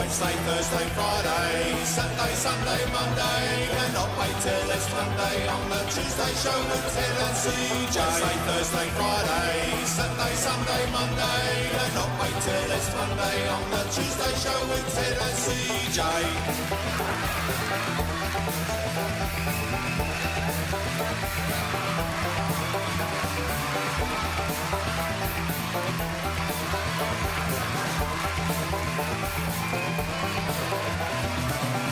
Wednesday, Thursday, Friday, Saturday, Sunday, Monday, cannot wait till it's Monday on the Tuesday show with Ted and CJ. Wednesday, Thursday, Friday, Saturday, Sunday, Monday, cannot wait till it's Monday on the Tuesday show with Ted and CJ.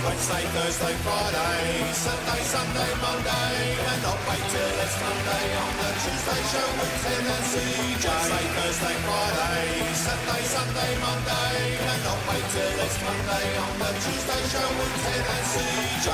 Wednesday, Thursday, Friday, Saturday, Sunday, Monday, cannot wait till it's Monday on the Tuesday show with Ted and CJ. Wednesday, Thursday, Friday, Saturday, Sunday, Monday, cannot wait till it's Monday on the Tuesday show with Ted and CJ.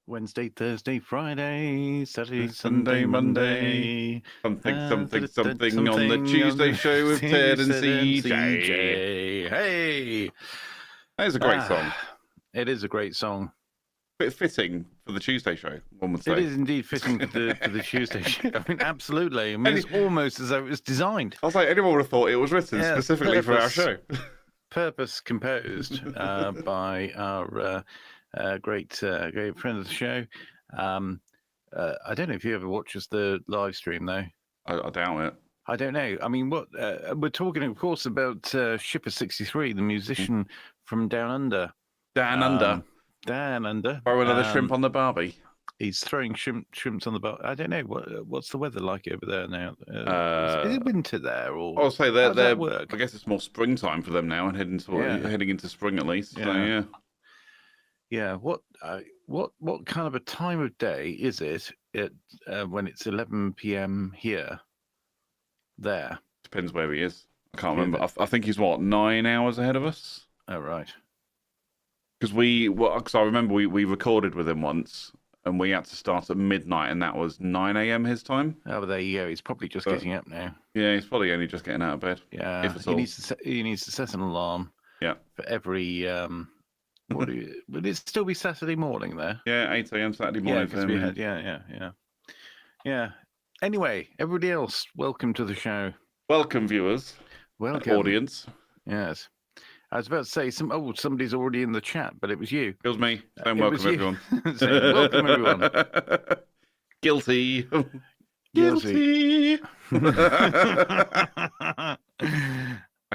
Wednesday, Thursday, Friday, Saturday, Sunday, Monday. Something on the Tuesday show with Ted and CJ. Hey! That is a great song. It is a great song. Bit fitting for the Tuesday show, one would say. It is indeed fitting for the Tuesday show. I mean, absolutely. I mean, it's almost as though it was designed. I was like, anyone would have thought it was written specifically for our show. Purpose composed by our great friend of the show. I don't know if you ever watches the live stream, though. I doubt it. I don't know. I mean, what we're talking, of course, about Shipper 63, the musician from Down Under. Down Under. Throw another shrimp on the barbie. He's throwing shrimps on the bar. I don't know what's the weather like over there now. Is it winter there, or I'll say they're work? I guess it's more springtime for them now, and heading into spring at least. Yeah. So, yeah. Yeah. What kind of a time of day is it when it's 11 p.m. here? There Depends where he is. I can't remember. I think he's 9 hours ahead of us. Oh, right. Because I remember we recorded with him once, and we had to start at midnight, and that was 9 a.m. his time. Oh, well, there you go. He's probably just getting up now. Yeah, he's probably only just getting out of bed. Yeah, if at all. He needs to set an alarm. Yeah. For every would it still be Saturday morning there? Yeah, 8 a.m. Saturday morning. Yeah, because we had yeah. Anyway, everybody else, welcome to the show. Welcome, viewers. Welcome, audience. Yes. I was about to say somebody's already in the chat, but it was you. It was me. Saying welcome, everyone. Welcome, everyone. Guilty. Guilty. I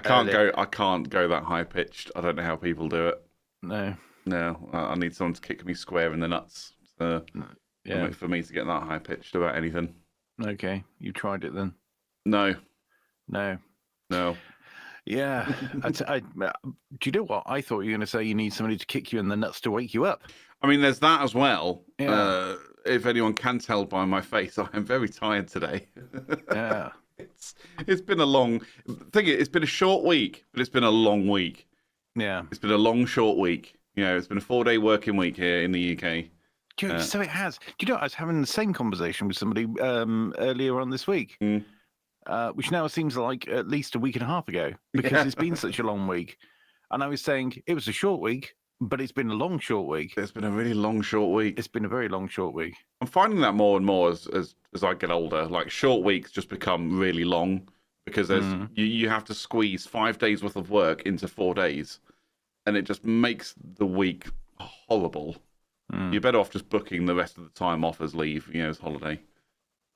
can't go that high pitched. I don't know how people do it. No, I need someone to kick me square in the nuts. For me to get that high pitched about anything. Okay, you tried it then. No. Yeah. Do you know what? I thought you were going to say you need somebody to kick you in the nuts to wake you up. I mean, there's that as well. Yeah. If anyone can tell by my face, I am very tired today. Yeah. It's been a long thing. It's been a short week, but it's been a long week. Yeah. It's been a long, short week. It's been a 4-day working week here in the UK. So it has. Do you know, I was having the same conversation with somebody earlier on this week. Which now seems like at least a week and a half ago, because it's been such a long week. And I was saying it was a short week, but it's been a long, short week. It's been a really long, short week. It's been a very long, short week. I'm finding that more and more as I get older. Like, short weeks just become really long because you have to squeeze 5 days worth of work into 4 days, and it just makes the week horrible. You're better off just booking the rest of the time off as leave, as holiday.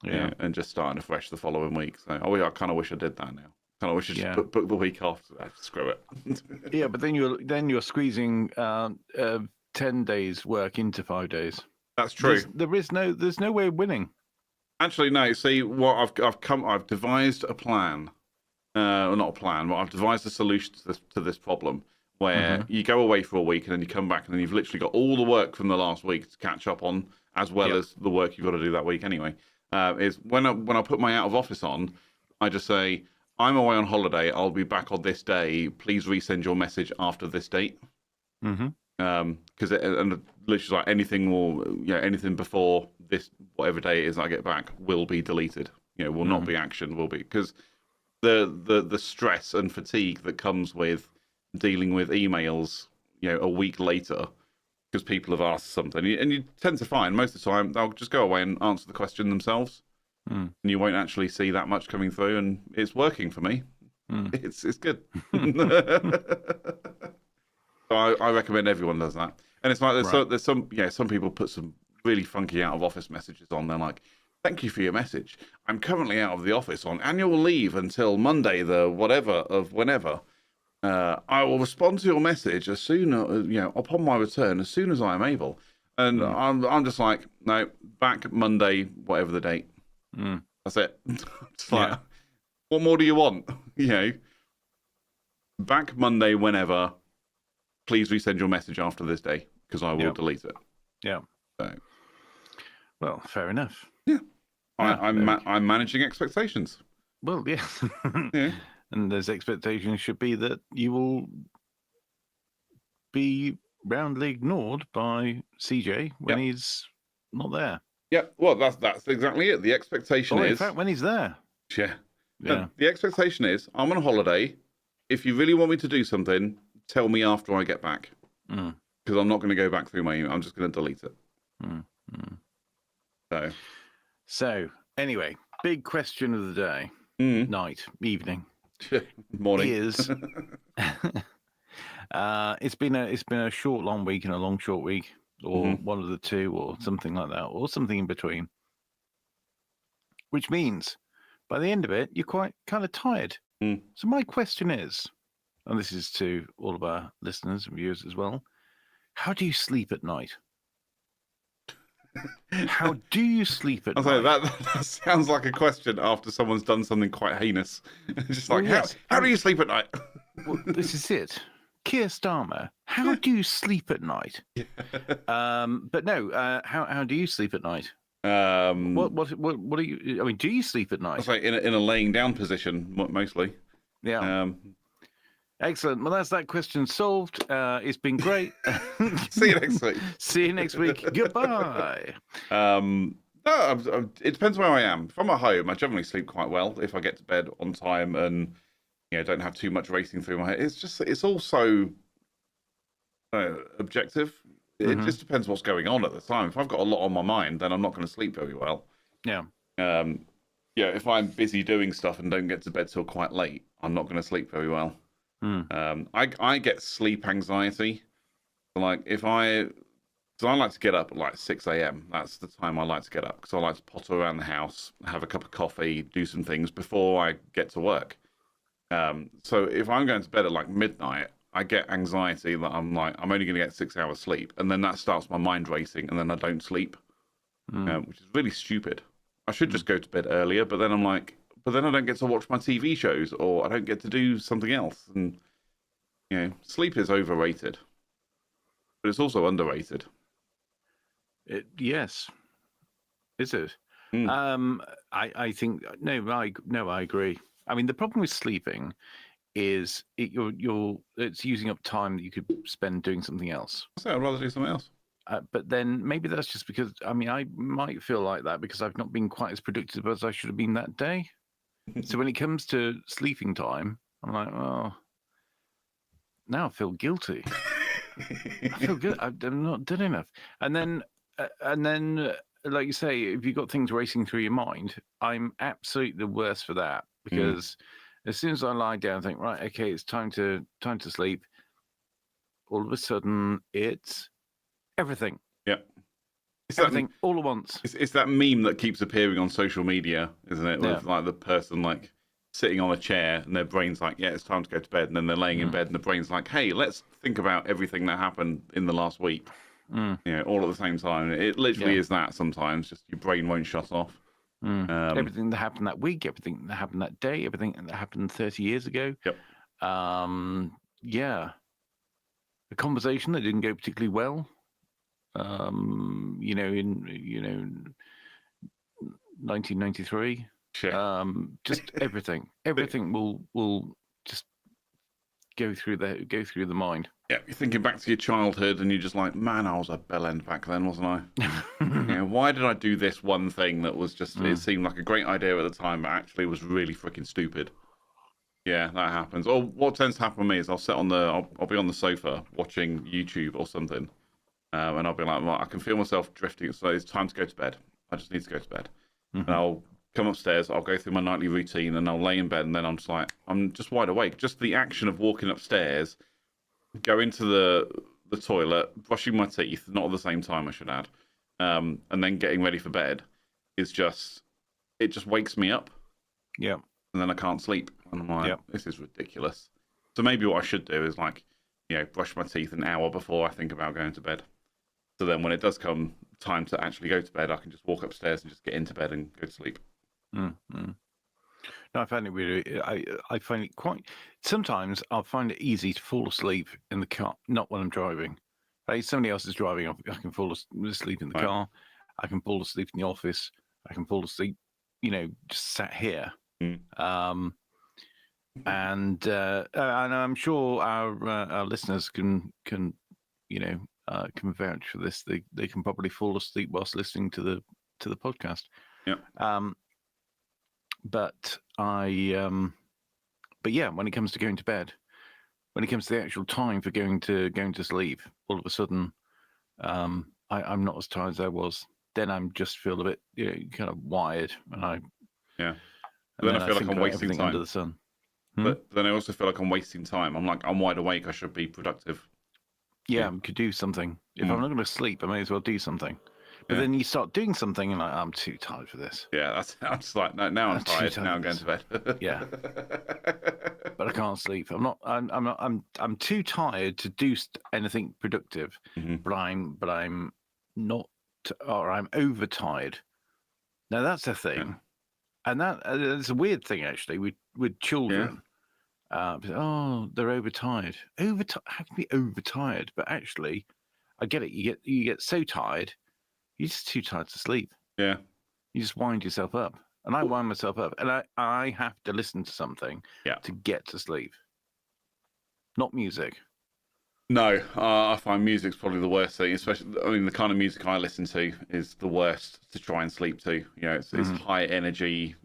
Yeah, and just starting afresh the following week. So I kind of wish I did that now. Kind of wish I just book the week off. Screw it. Yeah, but then you're squeezing 10 days work into 5 days. That's true. There's no way of winning. Actually, no. See, what I've devised a plan. Not a plan, but I've devised a solution to this problem where you go away for a week and then you come back and then you've literally got all the work from the last week to catch up on, as well as the work you've got to do that week anyway. Is when I put my out of office on, I just say, I'm away on holiday. I'll be back on this day. Please resend your message after this date. Because and literally like anything before this whatever day it is I get back will be deleted. Will not be actioned. Will be because the stress and fatigue that comes with dealing with emails, a week later, because people have asked something, and you tend to find most of the time they'll just go away and answer the question themselves, and you won't actually see that much coming through, and it's working for me. It's good. So I recommend everyone does that. And it's like there's some people put some really funky out of office messages on. They're like, "Thank you for your message. I'm currently out of the office on annual leave until Monday, the whatever of whenever. I will respond to your message as soon upon my return, as soon as I am able." And I'm just like, no, back Monday, whatever the date. That's it. Just like, what more do you want? Back Monday, whenever. Please resend your message after this day because I will delete it. Yeah. So, well, fair enough. Yeah. I'm managing expectations. Well, yeah. And those expectations should be that you will be roundly ignored by CJ when he's not there. Yeah. Well, that's exactly it. The expectation is. In fact, when he's there. Yeah. Yeah. The expectation is I'm on holiday. If you really want me to do something, tell me after I get back, because I'm not going to go back through my email. I'm just going to delete it. So anyway, big question of the day, night, evening, morning is it's been a short long week and a long short week, or one of the two, or something like that, or something in between. Which means by the end of it, you're quite kind of tired. So my question is, and this is to all of our listeners and viewers as well, how do you sleep at night? How do you sleep at night? That sounds like a question after someone's done something quite heinous. Just like, how do you sleep at night? Well, this is it. Keir Starmer, how do you sleep at night? But no, how do you sleep at night? What are you? I mean, do you sleep at night? I say in a laying down position mostly. Yeah. Excellent. Well, that's that question solved. It's been great. See you next week. See you next week. Goodbye. No, it depends where I am. If I'm at home, I generally sleep quite well if I get to bed on time and don't have too much racing through my head. It's also objective. It just depends what's going on at the time. If I've got a lot on my mind, then I'm not going to sleep very well. Yeah. If I'm busy doing stuff and don't get to bed till quite late, I'm not going to sleep very well. I get sleep anxiety. Like so I like to get up at like 6 a.m. That's the time I like to get up because I like to potter around the house, have a cup of coffee, do some things before I get to work. So if I'm going to bed at like midnight, I get anxiety that I'm only going to get 6 hours sleep, and then that starts my mind racing, and then I don't sleep, which is really stupid. I should just go to bed earlier, but then but then I don't get to watch my TV shows, or I don't get to do something else. And sleep is overrated, but it's also underrated. Yes, is it? I think no, I agree. I mean, the problem with sleeping is it's using up time that you could spend doing something else. So I'd rather do something else. But then maybe that's just because I might feel like that because I've not been quite as productive as I should have been that day. So when it comes to sleeping time, I'm like, oh, now I feel guilty. I feel good. I'm not done enough. And then, like you say, if you've got things racing through your mind, I'm absolutely the worst for that because as soon as I lie down and think, right, okay, it's time to sleep, all of a sudden it's everything. Yeah. It's everything all at once. It's that meme that keeps appearing on social media, isn't it? With like the person like sitting on a chair and their brain's like, yeah, it's time to go to bed. And then they're laying in bed and the brain's like, hey, let's think about everything that happened in the last week. All at the same time. It literally is that sometimes. Just your brain won't shut off. Everything that happened that week, everything that happened that day, everything that happened 30 years ago. Yep. A conversation that didn't go particularly well. In 1993. Sure. Just everything will just go through the mind. Yeah, you're thinking back to your childhood, and you're just like, man, I was a bellend back then, wasn't I? Why did I do this one thing that was just? It seemed like a great idea at the time, but actually was really freaking stupid. Yeah, that happens. Or what tends to happen with me is I'll sit on I'll be on the sofa watching YouTube or something, and I'll be like, well, I can feel myself drifting, so it's time to go to bed. I just need to go to bed. And I'll come upstairs, I'll go through my nightly routine, and I'll lay in bed, and then I'm just wide awake. Just the action of walking upstairs, go into the toilet, brushing my teeth, not at the same time, I should add, and then getting ready for bed is it just wakes me up. Yeah. And then I can't sleep. And I'm like, this is ridiculous. So maybe what I should do is brush my teeth an hour before I think about going to bed. So then when it does come time to actually go to bed, I can just walk upstairs and just get into bed and go to sleep. No, I find it really. I find it quite. Sometimes I'll find it easy to fall asleep in the car, not when I'm driving. Like somebody else is driving, I can fall asleep in the car. I can fall asleep in the office. I can fall asleep, just sat here. And I'm sure our listeners can vouch for this. They can probably fall asleep whilst listening to the podcast. Yeah. But yeah, when it comes to going to bed, when it comes to the actual time for going to sleep, all of a sudden, I'm not as tired as I was. Then I'm just feel a bit, kind of wired, and then I feel like I'm wasting time under the sun. But then I also feel like I'm wasting time. I'm wide awake. I should be productive. Yeah, I could do something. If I'm not going to sleep, I may as well do something. But then you start doing something, and I'm too tired for this. Yeah, I'm just like, no, now I'm tired. Now I'm going to bed. Yeah, but I can't sleep. I'm too tired to do anything productive. But I'm not, or I'm overtired. Now that's a thing, and it's a weird thing actually with children. They're overtired. How can you be overtired? But actually, I get it. You get so tired. You're just too tired to sleep. Yeah. You just wind yourself up. And I wind myself up. And I have to listen to something to get to sleep. Not music. No, I find music's probably the worst thing. Especially, the kind of music I listen to is the worst to try and sleep to. It's high energy,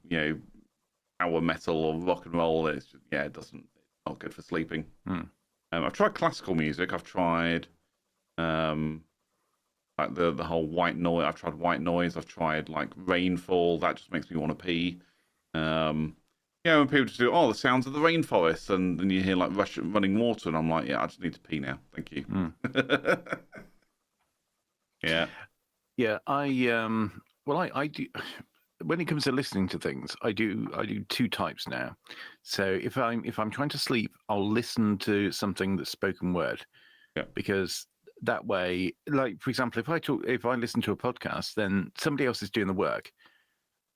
power metal or rock and roll. It's it's not good for sleeping. I've tried classical music. I've tried like the whole white noise. I've tried white noise. I've tried like rainfall. That just makes me want to pee. When people just do the sounds of the rainforest, and then you hear like running water, and I'm like, I just need to pee now. Thank you. Yeah. I do. When it comes to listening to things, I do two types now. So if I'm trying to sleep, I'll listen to something that's spoken word. Yeah. Because that way, like for example, if I listen to a podcast, then somebody else is doing the work,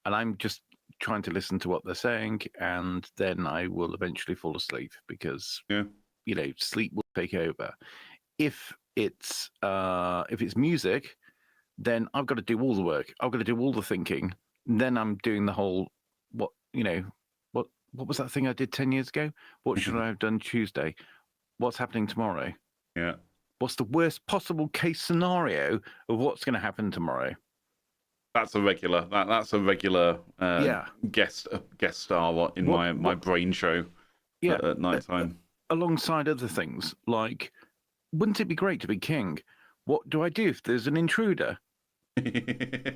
and I'm just trying to listen to what they're saying, and then I will eventually fall asleep because sleep will take over. If it's music, then I've got to do all the work. I've got to do all the thinking. And then I'm doing the whole what was that thing I did 10 years ago? What should I have done Tuesday? What's happening tomorrow? Yeah. What's the worst possible case scenario of what's going to happen tomorrow? That's a regular. That's a regular guest star in my brain show. At night time. Alongside other things, like, wouldn't it be great to be king? What do I do if there's an intruder?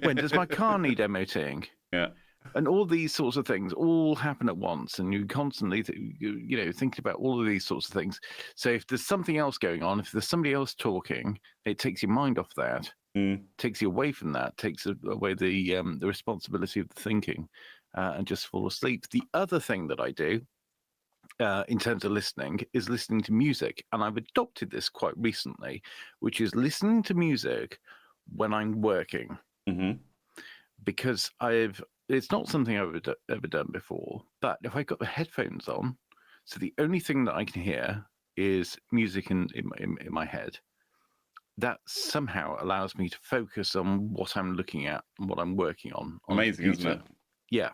When does my car need MOTing? Yeah. And all these sorts of things all happen at once, and you constantly, thinking about all of these sorts of things. So if there's something else going on, if there's somebody else talking, it takes your mind off that, takes you away from that, takes away the responsibility of the thinking, and just fall asleep. The other thing that I do, in terms of listening, is listening to music, and I've adopted this quite recently, which is listening to music when I'm working, because it's not something I've ever done before, but if I got the headphones on, so the only thing that I can hear is music in my head, that somehow allows me to focus on what I'm looking at and what I'm working on. Amazing, isn't it? Yeah.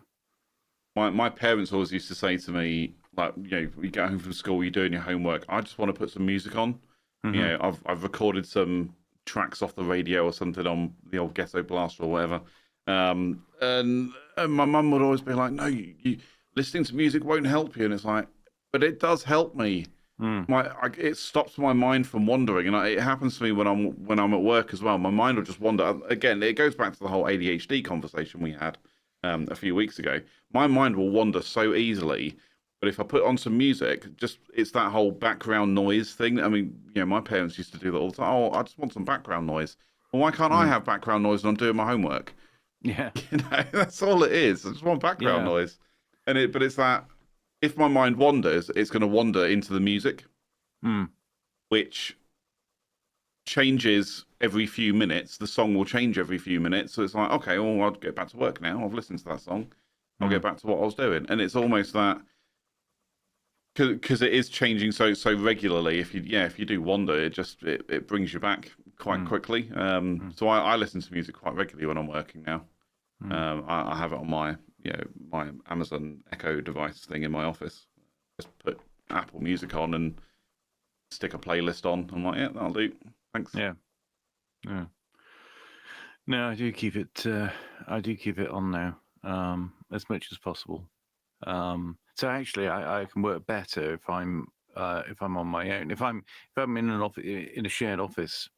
My parents always used to say to me, like, you get home from school, you're doing your homework, I just want to put some music on, You know, I've recorded some tracks off the radio or something on the old Ghetto Blaster or whatever. And my mum would always be like, "No, you listening to music won't help you." And it's like, but it does help me. It stops my mind from wandering, and it happens to me when I'm at work as well. My mind will just wander. Again, it goes back to the whole ADHD conversation we had a few weeks ago. My mind will wander so easily, but if I put on some music, it's that whole background noise thing. I mean, you know, my parents used to do that all the time. Oh, I just want some background noise. Well, why can't I have background noise when I'm doing my homework? Yeah, You know, that's all it is. I just want background noise, but it's that. If my mind wanders, it's going to wander into the music, which changes every few minutes. The song will change every few minutes. So it's like, okay, well, I'll get back to work now. I've listened to that song. I'll get back to what I was doing. And it's almost that, because it is changing so regularly. If you do wander, it brings you back quite quickly. So I listen to music quite regularly when I'm working now. I have it on my Amazon Echo device thing in my office. Just put Apple Music on and stick a playlist on. I'm like, yeah, that'll do. Thanks. Yeah. No, I do keep it. I do keep it on now, as much as possible. So actually, I can work better if I'm on my own. If I'm in an office, in a shared office,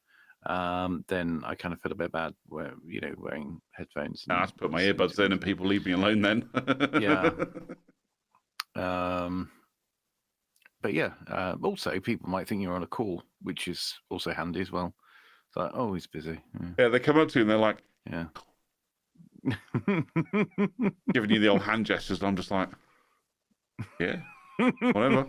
then I kind of feel a bit bad, wearing headphones. I have to put my earbuds in, and people leave me alone. Then. Yeah. But yeah, also people might think you're on a call, which is also handy as well. It's like, oh, he's busy. Yeah, they come up to you and they're like, yeah, giving you the old hand gestures, and I'm just like, yeah, whatever.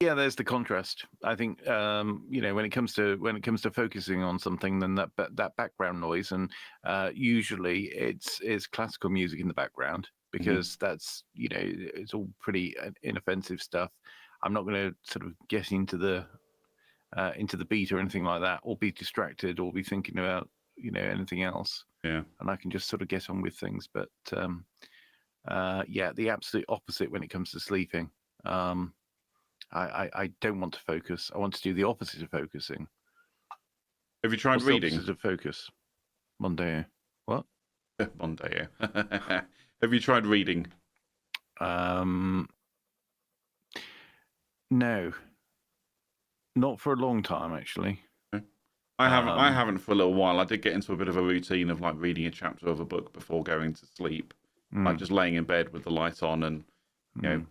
Yeah, there's the contrast. I think when it comes to focusing on something, then that background noise, and usually it's classical music in the background, because that's it's all pretty inoffensive stuff. I'm not going to sort of get into the beat or anything like that, or be distracted, or be thinking about anything else. Yeah, and I can just sort of get on with things. But the absolute opposite when it comes to sleeping. I don't want to focus. I want to do the opposite of focusing. Have you tried reading? The opposite of focus. Monday. What? Monday. Have you tried reading? No. Not for a long time, actually. I haven't for a little while. I did get into a bit of a routine of like reading a chapter of a book before going to sleep, like just laying in bed with the light on, and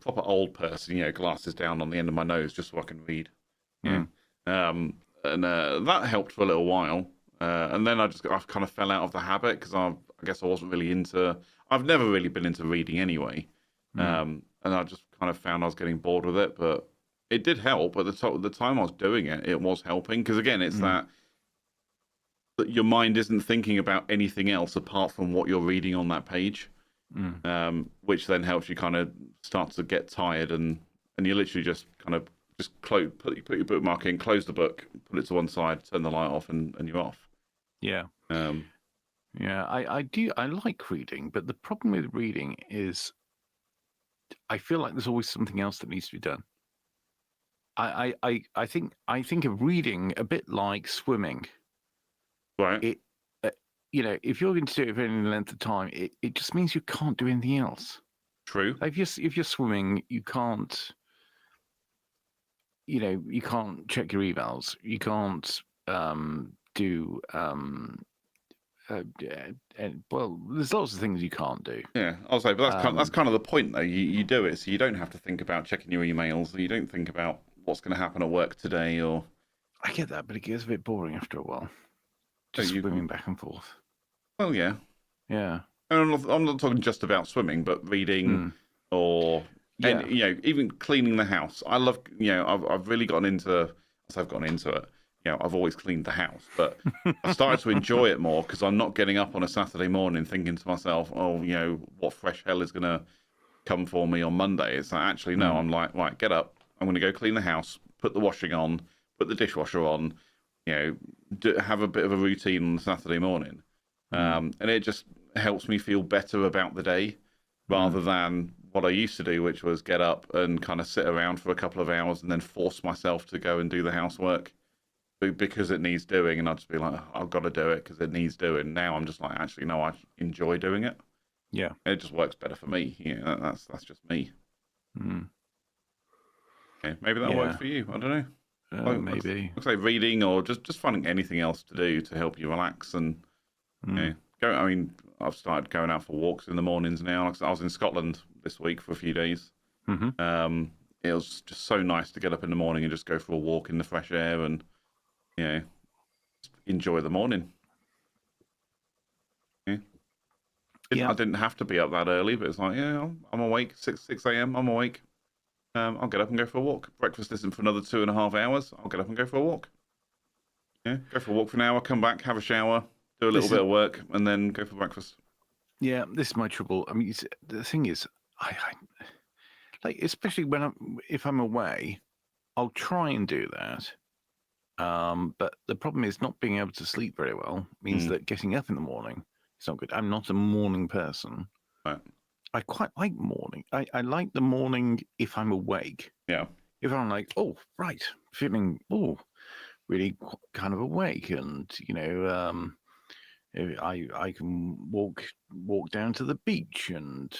proper old person, glasses down on the end of my nose just so I can read. And that helped for a little while, and then I kind of fell out of the habit, because I guess I wasn't really into. I've never really been into reading anyway, and I just kind of found I was getting bored with it. But it did help at the time I was doing it. It was helping, because again, it's that your mind isn't thinking about anything else apart from what you're reading on that page, which then helps you kind of start to get tired, and you literally just kind of put your bookmark in, close the book, put it to one side, turn the light off, and you're off. Yeah. I like reading, but the problem with reading is I feel like there's always something else that needs to be done. I think of reading a bit like swimming. Right. If you're going to do it for any length of time, it just means you can't do anything else. True. If you're swimming, you can't. You can't check your emails. You can't do. Well, there's lots of things you can't do. Yeah, I'll say, but that's kind of the point, though. You do it so you don't have to think about checking your emails. You don't think about what's going to happen at work today, or. I get that, but it gets a bit boring after a while. Just swimming back and forth. Well, yeah. Yeah. And I'm not talking just about swimming, but reading or even cleaning the house. I love, I've really gotten into. I've gotten into it. I've always cleaned the house, but I started to enjoy it more, because I'm not getting up on a Saturday morning thinking to myself, oh, what fresh hell is going to come for me on Monday. It's like, actually, no, I'm like, right, get up. I'm going to go clean the house, put the washing on, put the dishwasher on, have a bit of a routine on Saturday morning. And it just helps me feel better about the day, rather than what I used to do, which was get up and kind of sit around for a couple of hours and then force myself to go and do the housework because it needs doing, and I'd just be like, oh, I've got to do it because it needs doing. Now I'm just like, actually, no, I enjoy doing it. Yeah, it just works better for me. That's just me. Okay, maybe that works for you. I don't know. Maybe. Looks like reading or just finding anything else to do to help you relax and go. I mean, I've started going out for walks in the mornings now. I was in Scotland this week for a few days. It was just so nice to get up in the morning and just go for a walk in the fresh air and enjoy the morning. I didn't have to be up that early, but it's like, I'm awake, 6 a.m. I'm awake. I'll get up and go for a walk. Breakfast isn't for another 2.5 hours. I'll get up and go for a walk. Go for a walk for an hour, come back, have a shower, do a little bit of work, and then go for breakfast. Yeah, this is my trouble. I mean, the thing is, I like, especially if I'm away, I'll try and do that. But the problem is not being able to sleep very well means that getting up in the morning is not good. I'm not a morning person. Right. I quite like morning. I like the morning if I'm awake. Yeah. If I'm like, oh, right, feeling, really kind of awake, and I can walk down to the beach and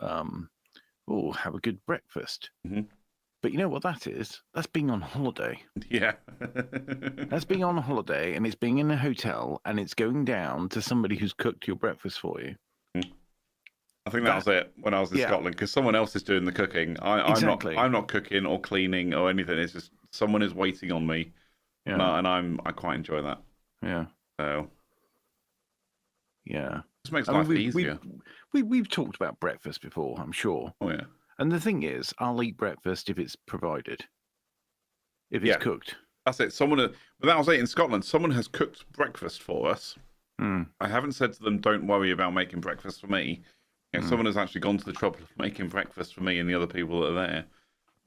have a good breakfast. But you know what that is? That's being on holiday. Yeah. That's being on holiday, and it's being in a hotel, and it's going down to somebody who's cooked your breakfast for you. I think that was it when I was in Scotland, because someone else is doing the cooking. Exactly. I'm not cooking or cleaning or anything. It's just someone is waiting on me, and I quite enjoy that. Yeah. So. Yeah. This makes life easier. We've talked about breakfast before, I'm sure. Oh yeah. And the thing is, I'll eat breakfast if it's provided, if it's cooked. That's it. But that was it in Scotland. Someone has cooked breakfast for us. I haven't said to them, "Don't worry about making breakfast for me." Someone has actually gone to the trouble of making breakfast for me and the other people that are there.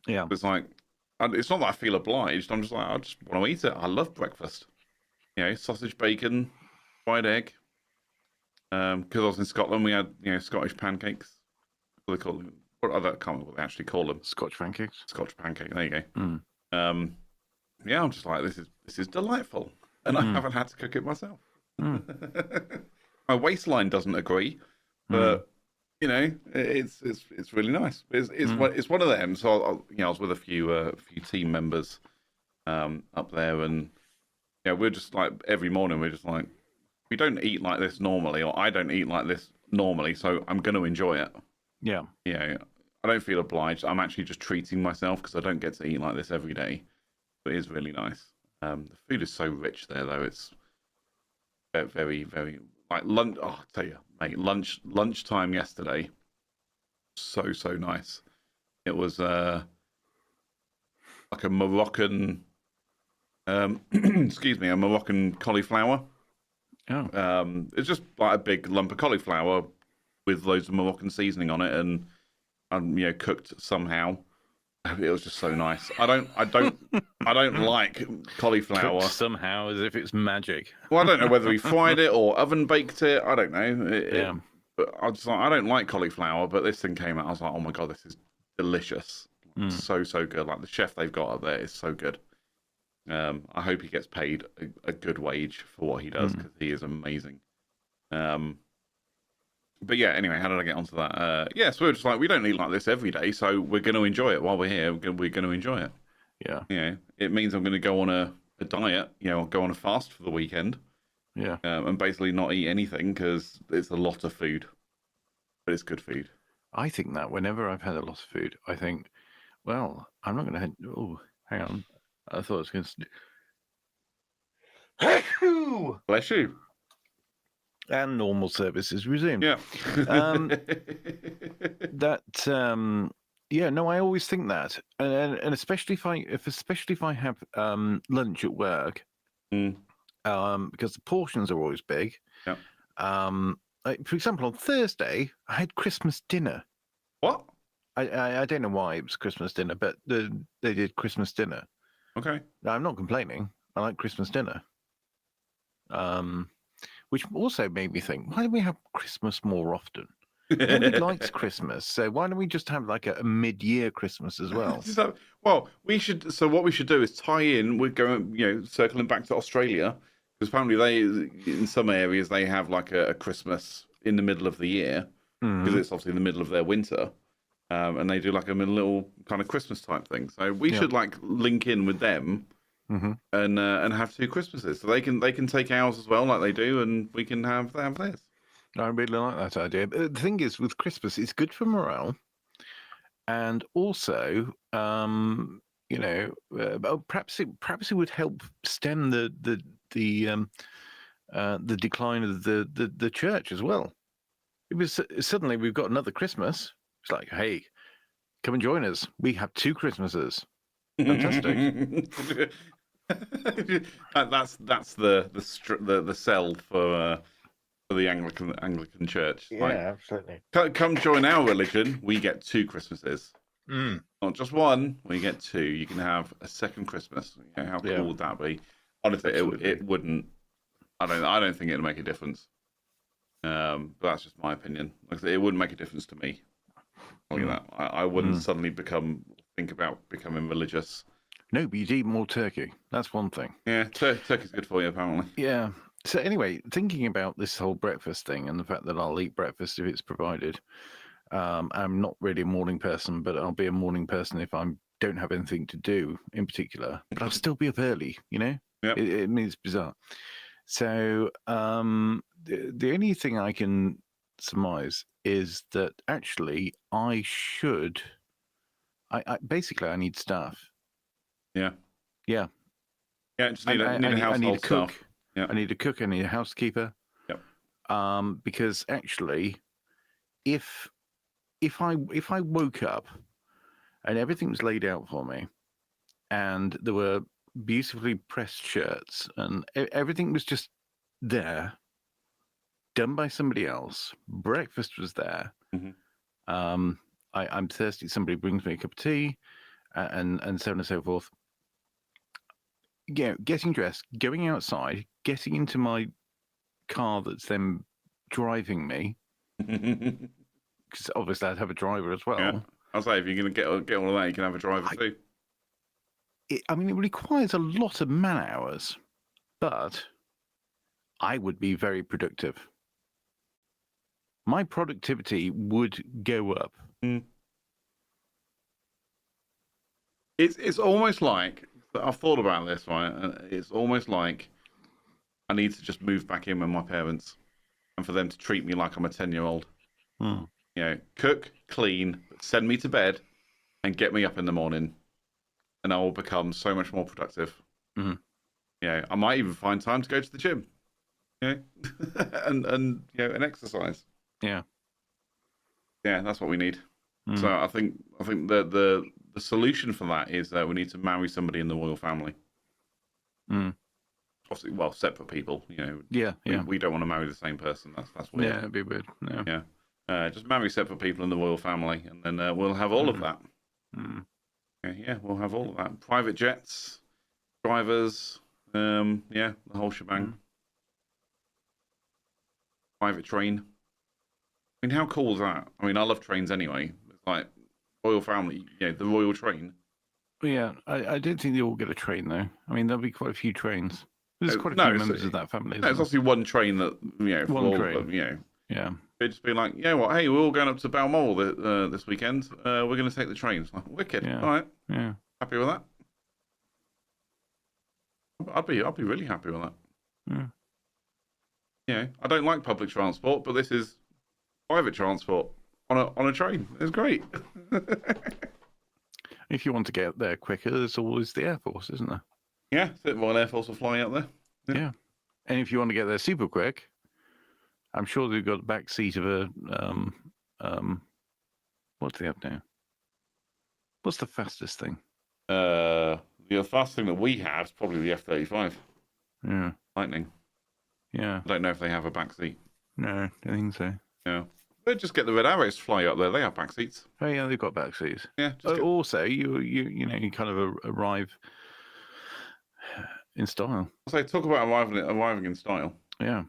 Yeah. It's like, it's not that I feel obliged. I'm just like, I just want to eat it. I love breakfast. Sausage, bacon, fried egg. Because I was in Scotland, we had Scottish pancakes. What do they call them? I can't remember what they actually call them. Scotch pancakes. Scotch pancake. There you go. I'm just like, this is delightful, and I haven't had to cook it myself. My waistline doesn't agree, but it's really nice. It's one of them. So I was with a few team members up there, and we're just like every morning we're just like, we don't eat like this normally, or I don't eat like this normally, so I'm going to enjoy it. Yeah. I don't feel obliged. I'm actually just treating myself because I don't get to eat like this every day. But it is really nice. The food is so rich there, though. It's very, very like lunch. Oh, I'll tell you, mate, lunchtime yesterday. So nice. It was like a Moroccan, excuse me, a Moroccan cauliflower. Oh. It's just like a big lump of cauliflower with loads of Moroccan seasoning on it, and cooked somehow. It was just so nice. I don't like cauliflower. Cooked somehow, as if it's magic. Well, I don't know whether he fried it or oven baked it. I don't know. But I was like, I don't like cauliflower, but this thing came out. I was like, oh my god, this is delicious. So good. Like the chef they've got up there is so good. I hope he gets paid a good wage for what he does, because he is amazing. But yeah, anyway, how did I get onto that? So we're just like, we don't eat like this every day, so we're going to enjoy it while we're here. We're going to enjoy it. Yeah. It means I'm going to go on a diet, go on a fast for the weekend. Yeah. And basically not eat anything, because it's a lot of food. But it's good food. I think that whenever I've had a lot of food, I think, well, I'm not going to... Oh, hang on. I thought I was going to... Bless you. And normal service is resumed. Yeah. I always think that, and especially if I have lunch at work, because the portions are always big. Yeah. Like, for example, on Thursday I had Christmas dinner. What? I don't know why it was Christmas dinner, but they did Christmas dinner. Okay. Now, I'm not complaining. I like Christmas dinner. Which also made me think, why don't we have Christmas more often? Nobody likes Christmas, so why don't we just have like a mid-year Christmas as well? So, well, we should. So what we should do is tie in. We're going, circling back to Australia because apparently in some areas they have like a Christmas in the middle of the year because it's obviously in the middle of their winter, and they do like a little kind of Christmas type thing. So we should like link in with them and have 2 Christmases, so they can take ours as well, like they do, and we can have theirs. I really like that idea. But the thing is, with Christmas, it's good for morale, and also, perhaps it would help stem the decline of the church as well. It was suddenly we've got another Christmas. It's like, hey, come and join us. We have 2 Christmases. Fantastic. That's the sell for the Anglican Church. Yeah, absolutely. Come join our religion. We get 2 Christmases, not just one. We get 2. You can have a second Christmas. How cool would that be? Honestly, it wouldn't. I don't think it'd make a difference. But that's just my opinion. Like I said, it wouldn't make a difference to me. That I wouldn't suddenly think about becoming religious. No, but you'd eat more turkey. That's one thing. Yeah, turkey's good for you, apparently. Yeah. So anyway, thinking about this whole breakfast thing and the fact that I'll eat breakfast if it's provided, I'm not really a morning person, but I'll be a morning person if I don't have anything to do in particular. But I'll still be up early, Yep. It means bizarre. So the only thing I can surmise is that actually I basically I need staff. Yeah. Yeah. Yeah, just need a household staff. Yeah. I need a cook. I need a housekeeper. Yep. Because actually, if I woke up and everything was laid out for me, and there were beautifully pressed shirts, and everything was just there, done by somebody else. Breakfast was there. I'm thirsty. Somebody brings me a cup of tea, and so on and so forth. Getting dressed, going outside, getting into my car that's then driving me, because obviously I'd have a driver as well. Yeah. I'll say if you're going to get all of that, you can have a driver too. It requires a lot of man hours, but I would be very productive. My productivity would go up. It's almost like, I've thought about this, right? It's almost like I need to just move back in with my parents and for them to treat me like I'm a 10-year-old. Cook, clean, send me to bed and get me up in the morning, and I will become so much more productive. I might even find time to go to the gym, and exercise. Yeah, that's what we need. So I think the solution for that is that we need to marry somebody in the royal family. Obviously, well, separate people. We don't want to marry the same person. That's weird. Yeah, it'd be weird. Just marry separate people in the royal family, and then we'll have all of that. We'll have all of that. Private jets, drivers, the whole shebang. Private train. I mean, how cool is that? I mean, I love trains anyway. It's like royal family, the royal train. Yeah, I don't think they all get a train though. I mean, there'll be quite a few trains. There's quite a few members of that family. No, it's obviously one train that for one all train. of them. Yeah. It'd just be like, hey, we're all going up to Balmoral this weekend. We're going to take the train. It's like, wicked. Yeah. All right. Yeah. Happy with that? I'd be really happy with that. Yeah. I don't like public transport, but this is private transport on a train. It's great. If you want to get there quicker, there's always the Air Force, isn't there? Yeah, Royal Air Force will fly out there. Yeah. And if you want to get there super quick, I'm sure they've got a back seat of a what do they have now? What's the fastest thing? The fastest thing that we have is probably the F-35. Yeah. Lightning. Yeah. I don't know if they have a back seat. No, I think so. Yeah. They just get the Red Arrows to fly up there. They have back seats. Oh yeah, they've got back seats. Yeah. Also, you kind of arrive in style. So talk about arriving in style. Yeah.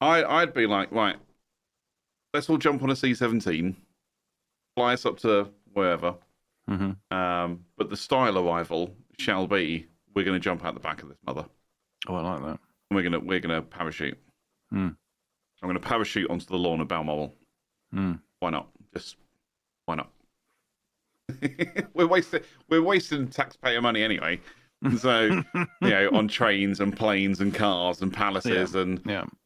I'd be like, right, let's all jump on a C-17, fly us up to wherever. But the style arrival shall be, we're going to jump out the back of this mother. Oh, I like that. And we're gonna parachute. I'm going to parachute onto the lawn of Balmoral. Why not? Just why not? we're wasting taxpayer money anyway. So on trains and planes and cars and palaces and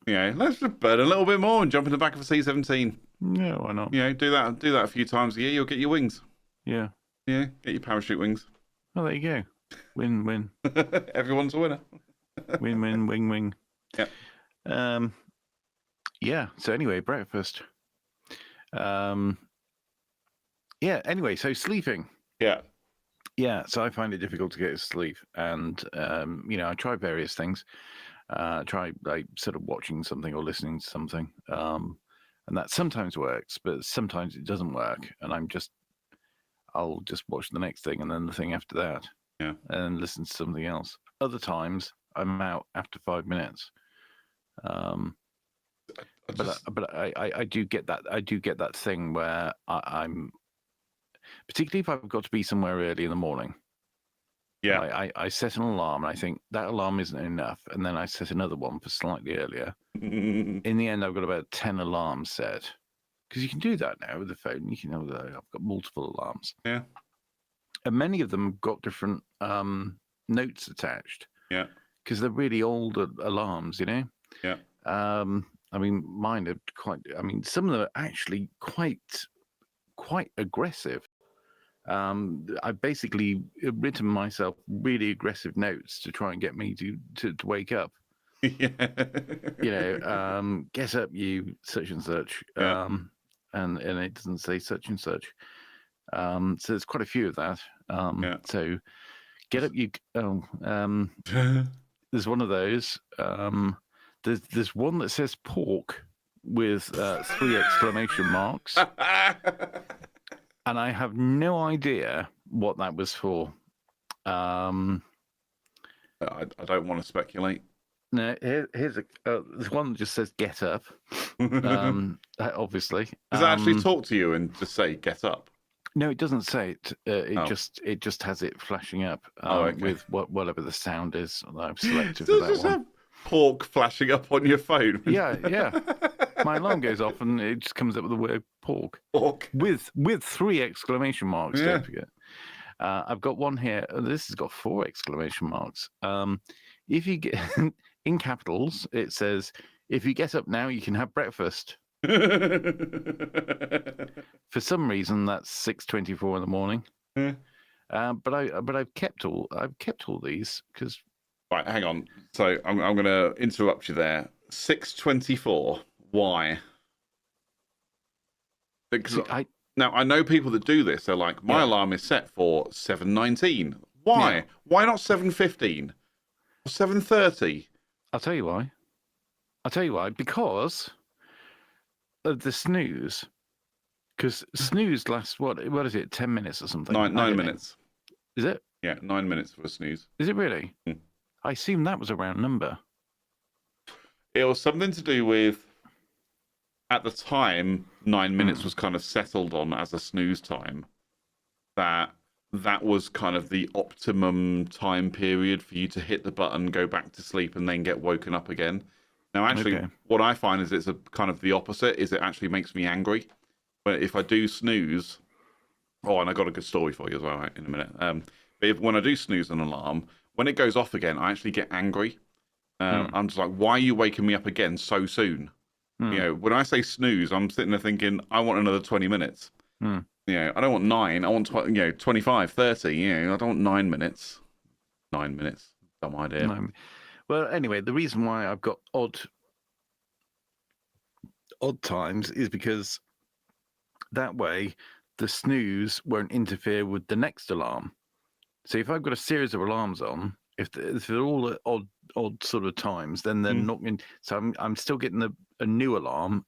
let's just burn a little bit more and jump in the back of a C-17. Yeah, why not? Do that a few times a year. You'll get your wings. Yeah, get your parachute wings. Oh, there you go. Win. Everyone's a winner. Win. Yeah. Yeah. So anyway, breakfast. Anyway, so sleeping. Yeah, so I find it difficult to get to sleep, and I try various things. Try like sort of watching something or listening to something, and that sometimes works, but sometimes it doesn't work, and I'll just watch the next thing and then the thing after that, and listen to something else. Other times I'm out after 5 minutes. But I do get that. I do get that thing where I'm, particularly if I've got to be somewhere early in the morning. Yeah. I set an alarm and I think that alarm isn't enough, and then I set another one for slightly earlier. In the end, I've got about 10 alarms set, because you can do that now with the phone. You can have I've got multiple alarms. Yeah. And many of them have got different notes attached. Yeah. Because they're really old alarms, Yeah. I mean, mine are quite. I mean, some of them are actually quite aggressive. I've basically written myself really aggressive notes to try and get me to wake up. Yeah. Get up, you such and such. And it doesn't say such and such. So there's quite a few of that. So get up, you. There's one of those. There's one that says pork with 3 exclamation marks. And I have no idea what that was for. I don't want to speculate. No, here's there's one that just says "get up." Obviously, does it actually talk to you and just say "get up"? No, it doesn't say it. It just has it flashing up with whatever the sound is that I've selected for that one. Pork flashing up on your phone. Yeah. My alarm goes off and it just comes up with the word pork. With 3 exclamation marks. Don't forget. I've got one here. This has got 4 exclamation marks. If you get in capitals, it says, "If you get up now, you can have breakfast." For some reason, that's 6:24 in the morning. But I've kept all these because. Right, hang on. So I'm going to interrupt you there. 6:24. Why? Because now I know people that do this. They're like, my alarm is set for 7:19. Why? Yeah. Why not 7:15 or 7:30? I'll tell you why. Because of the snooze. Because snooze lasts what is it? 10 minutes or something? 9 minutes. Is it? Yeah, 9 minutes for a snooze. Is it really? I assume that was a round number. It was something to do with, at the time, 9 minutes was kind of settled on as a snooze time. That was kind of the optimum time period for you to hit the button, go back to sleep, and then get woken up again. Now, actually, what I find is it's a kind of the opposite. Is it actually makes me angry. But if I do snooze, and I got a good story for you as well right, in a minute. But when I do snooze an alarm, when it goes off again, I actually get angry. I'm just like, why are you waking me up again so soon? When I say snooze, I'm sitting there thinking, I want another 20 minutes. I don't want 9. I want 25, 30. I don't want 9 minutes. 9 minutes, dumb idea. Well, anyway, the reason why I've got odd times is because that way the snooze won't interfere with the next alarm. So if I've got a series of alarms on, if they're all at odd sort of times, then they're not in. So I'm still getting a new alarm.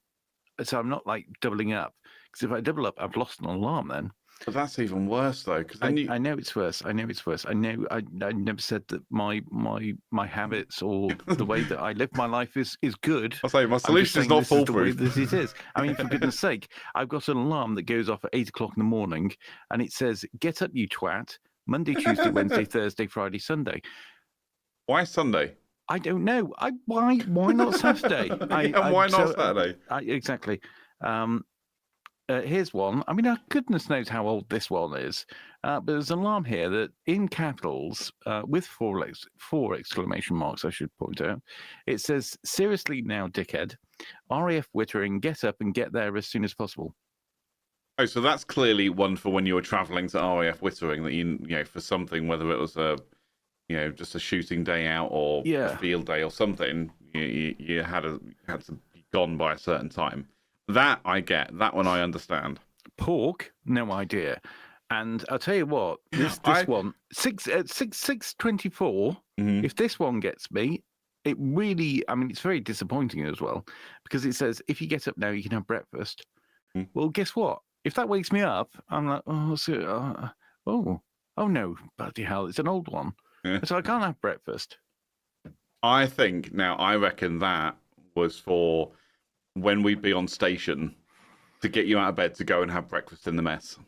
So I'm not like doubling up, because if I double up, I've lost an alarm then. But that's even worse though, because then I know it's worse. I know it's worse. I know I never said that my habits or the way that I live my life is good. I'll say my I'm just solution is saying not this is the way foolproof. that it is. I mean, for goodness sake, I've got an alarm that goes off at 8 o'clock in the morning, and it says, "Get up, you twat! Monday, Tuesday, Wednesday, Thursday, Friday, Sunday." Why Sunday? I don't know. Why not Saturday? And why not Saturday? Exactly. Here's one. I mean, goodness knows how old this one is, but there's an alarm here that, in capitals, with four exclamation marks, I should point out, it says, "Seriously now, dickhead. RAF Wittering, get up and get there as soon as possible." Oh, so that's clearly one for when you were travelling to RAF Wittering, that you know, for something, whether it was just a shooting day out or a field day or something, you had to be gone by a certain time. That I get. That one I understand. Pork, no idea. And I'll tell you what, this one, 6:24. If this one gets me, it really, I mean, it's very disappointing as well, because it says, if you get up now, you can have breakfast. Well, guess what? If that wakes me up, I'm like, oh no, bloody hell, it's an old one. So I can't have breakfast. I reckon that was for when we'd be on station to get you out of bed to go and have breakfast in the mess.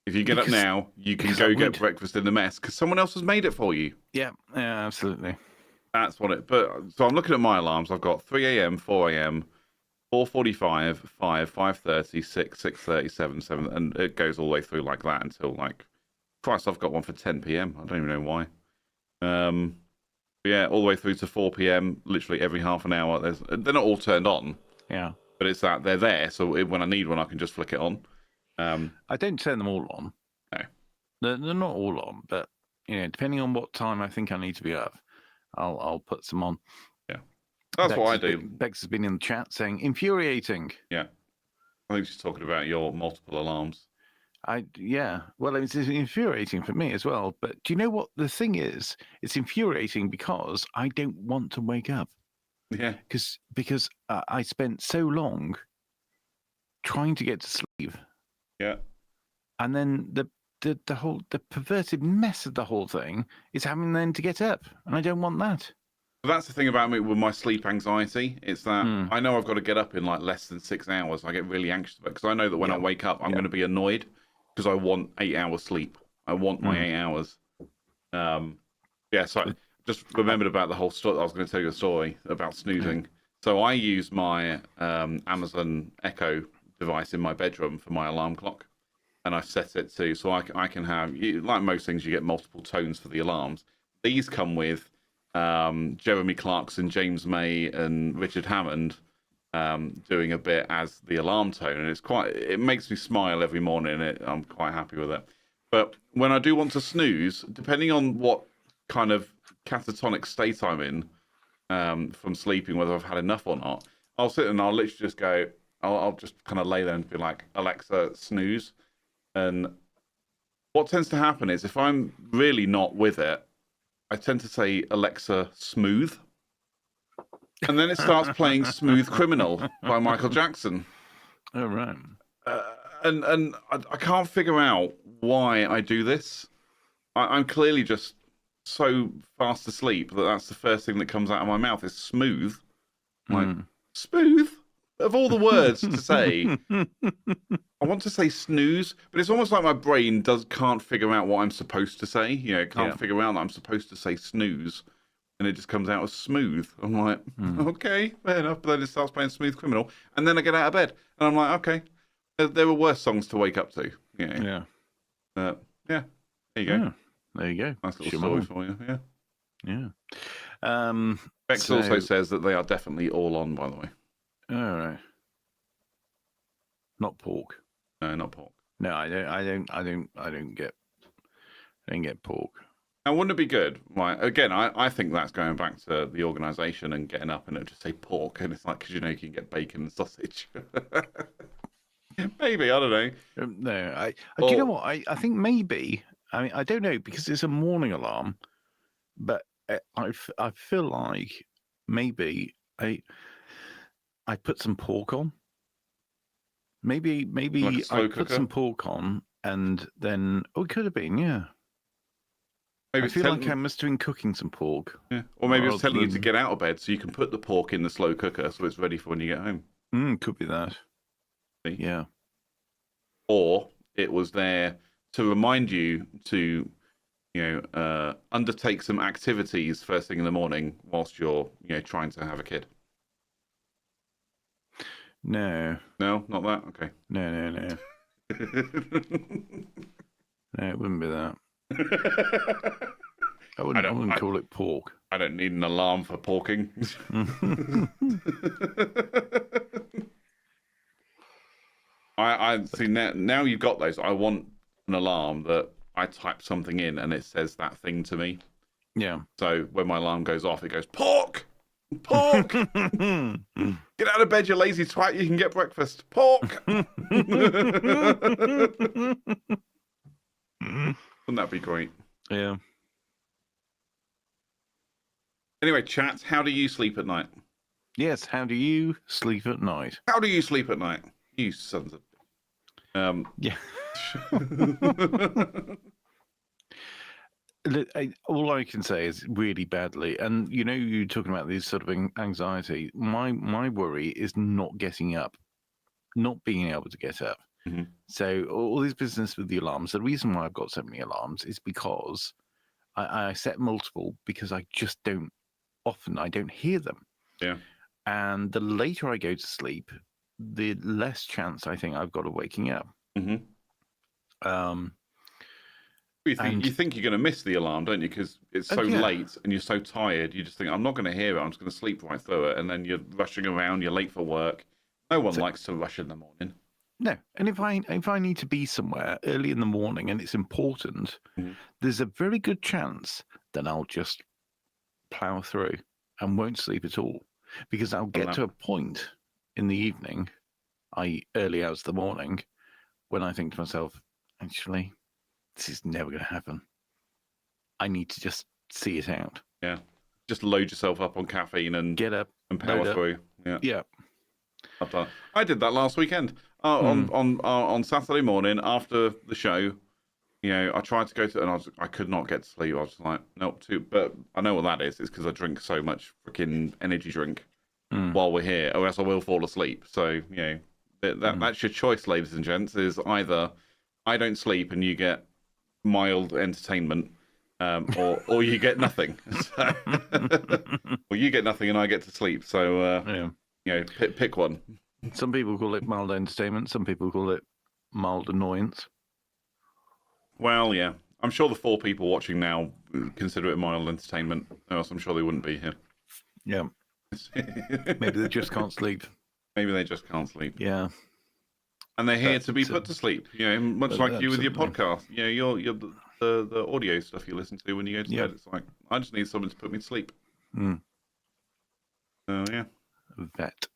If you get up now, you can go get breakfast in the mess because someone else has made it for you. Yeah, absolutely. That's what it. But so I'm looking at my alarms. I've got 3 a.m., 4 a.m., 4:45, 5, 5:30, 6, 6:30, 7, 7, and it goes all the way through like that until like, Christ, I've got one for 10 p.m. I don't even know why. Yeah, all the way through to 4 p.m. Literally every half an hour. They're not all turned on. Yeah, but it's that they're there, so when I need one, I can just flick it on. I don't turn them all on. No, they're not all on, but depending on what time I think I need to be up, I'll put some on. Yeah, that's what I do. Bex has been in the chat saying infuriating. Yeah, I think she's talking about your multiple alarms. Well, it's infuriating for me as well. But do you know what the thing is? It's infuriating because I don't want to wake up. Yeah, because I spent so long trying to get to sleep. Yeah, and then the perverted mess of the whole thing is having then to get up, and I don't want that. That's the thing about me with my sleep anxiety. It's that I know I've got to get up in like less than 6 hours. I get really anxious about it because I know that when I wake up, I'm going to be annoyed because I want 8 hours sleep. I want my 8 hours. So I just remembered about the whole story. I was going to tell you a story about snoozing. So I use my Amazon Echo device in my bedroom for my alarm clock, and I set it to so I can have, like most things, you get multiple tones for the alarms. These come with Jeremy Clarkson, James May, and Richard Hammond doing a bit as the alarm tone, and it makes me smile every morning. I'm quite happy with it. But when I do want to snooze, depending on what kind of catatonic state I'm in from sleeping, whether I've had enough or not, I'll sit and I'll literally just go. I'll just kind of lay there and be like, Alexa, snooze. And what tends to happen is if I'm really not with it, I tend to say, Alexa, smooth. And then it starts playing Smooth Criminal by Michael Jackson. Oh, right. And I can't figure out why I do this. I'm clearly just so fast asleep that's the first thing that comes out of my mouth is smooth. Like, smooth? Of all the words to say, I want to say snooze, but it's almost like my brain can't figure out what I'm supposed to say. Can't figure out that I'm supposed to say snooze, and it just comes out as smooth. I'm like, okay, fair enough. But then it starts playing Smooth Criminal, and then I get out of bed, and I'm like, okay, there were worse songs to wake up to. Yeah. There you go. Yeah. There you go. Nice little story for you. Yeah. Bex also says that they are definitely all on, by the way. All right. Not pork. No, not pork. No, I don't get pork. Now, wouldn't it be good? Right. Again, I think that's going back to the organisation and getting up and it just say pork, and it's like because you can get bacon and sausage. Maybe, I don't know. No, do you know what? I think maybe. I mean, I don't know because it's a morning alarm, but I feel like maybe I put some pork on. Maybe like I put some pork on And then, it could have been, yeah. Maybe I it's feel like I telling, must have been cooking some pork. yeah. Or maybe it's rather telling you to than- get out of bed so you can put the pork in the slow cooker so it's ready for when you get home. Could be that. See? Yeah. Or it was there to remind you to, undertake some activities first thing in the morning whilst you're, trying to have a kid. No. No, not that. Okay. No. No, it wouldn't be that. I wouldn't call it pork. I don't need an alarm for porking. I see now you've got those. I want an alarm that I type something in and it says that thing to me. Yeah. So when my alarm goes off, it goes, pork! Pork! Get out of bed, you lazy twat. You can get breakfast. Pork! Wouldn't that be great? Yeah. Anyway, chat, how do you sleep at night? Yes. How do you sleep at night? How do you sleep at night? You sons of... Yeah. All I can say is really badly. And, you're talking about this sort of anxiety. My worry is not getting up, not being able to get up. Mm-hmm. So all this business with the alarms, the reason why I've got so many alarms is because I set multiple because I just don't hear them. Yeah. And the later I go to sleep, the less chance I think I've got of waking up. Mm-hmm. You think you're going to miss the alarm, don't you? Because it's so late and you're so tired. You just think, I'm not going to hear it. I'm just going to sleep right through it. And then you're rushing around. You're late for work. No one likes to rush in the morning. No. And if I need to be somewhere early in the morning and it's important, there's a very good chance that I'll just plow through and won't sleep at all. Because I'll get to a point in the evening, i.e. early hours of the morning, when I think to myself, actually, this is never going to happen. I need to just see it out. Yeah. Just load yourself up on caffeine and get up and power through. Yeah. Yeah. I did that last weekend. On Saturday morning after the show, I tried to go to, and I could not get to sleep. I was like, nope, but I know what that is. It's because I drink so much freaking energy drink while we're here, or else I will fall asleep. So, that's your choice, ladies and gents, is either I don't sleep and you get mild entertainment, or you get nothing. So, or you get nothing and I get to sleep. So, pick one. Some people call it mild entertainment. Some people call it mild annoyance. Well, yeah. I'm sure the 4 people watching now consider it mild entertainment, or else I'm sure they wouldn't be here. Yeah. Maybe they just can't sleep. Maybe they just can't sleep. Yeah. And they're here to be put to sleep, much like you with your podcast. You're the audio stuff you listen to when you go to bed. It's like, I just need someone to put me to sleep. So, yeah. Vet.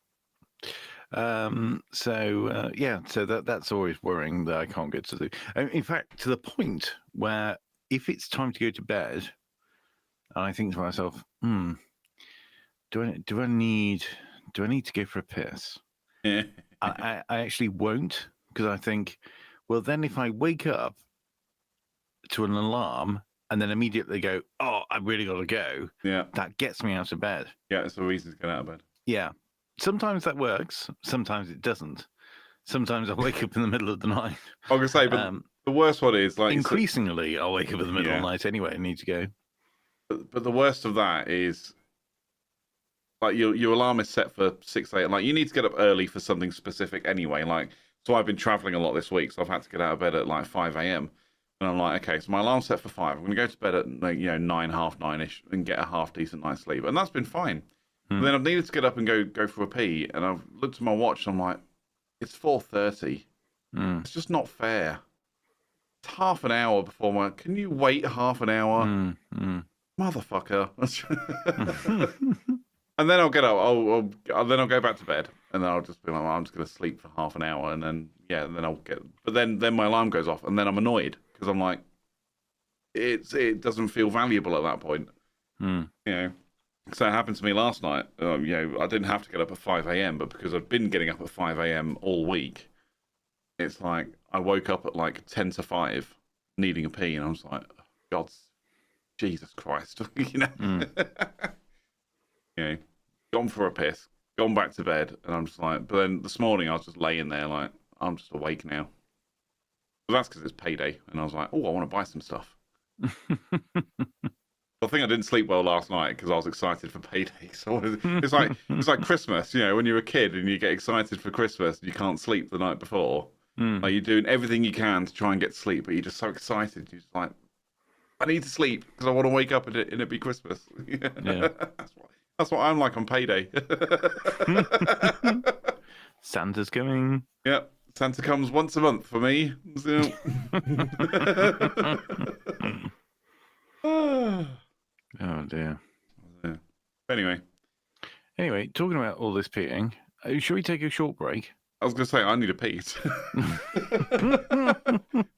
So that's always worrying that I can't get to the. In fact, to the point where if it's time to go to bed, and I think to myself, do I need to go for a piss? Yeah. I actually won't, because I think, well, then if I wake up to an alarm and then immediately go, oh, I've really got to go. Yeah. That gets me out of bed. Yeah, it's a reason to get out of bed. Yeah. Sometimes that works. Sometimes it doesn't. Sometimes I wake up in the middle of the night. I was going to say, but the worst one is like... Increasingly, I'll wake up in the middle of the night anyway. I need to go. But the worst of that is, like, your alarm is set for 6 a.m. Like, you need to get up early for something specific anyway. Like, so I've been traveling a lot this week, so I've had to get out of bed at like 5 a.m. And I'm like, okay, so my alarm's set for 5. I'm going to go to bed at 9, half 9-ish, and get a half decent night's sleep. And that's been fine. But then I've needed to get up and go for a pee, and I've looked at my watch, and I'm like, it's 4:30. It's just not fair. It's half an hour before my... Can you wait half an hour? Motherfucker. And then I'll get up. Then I'll go back to bed, and then I'll just be like, well, I'm just going to sleep for half an hour, and then then I'll get. But then my alarm goes off, and then I'm annoyed because I'm like, it doesn't feel valuable at that point. So it happened to me last night. I didn't have to get up at 5 a.m., but because I've been getting up at 5 a.m. all week, it's like I woke up at like 10 to 5 needing a pee, and I was like, Jesus Christ, you know, you know, gone for a piss, gone back to bed, and I'm just like, but then this morning I was just laying there like, I'm just awake now. But that's because it's payday, and I was like, oh, I want to buy some stuff. I think I didn't sleep well last night because I was excited for payday. So it's like Christmas, you know, when you're a kid and you get excited for Christmas and you can't sleep the night before. Like you're doing everything you can to try and get sleep, but you're just so excited. You're just like, I need to sleep because I want to wake up and it be Christmas. Yeah. That's what I'm like on payday. Santa's coming. Yep. Santa comes once a month for me. So... Oh dear. Yeah. Anyway, talking about all this peeing, should we take a short break? I was going to say, I need a pee.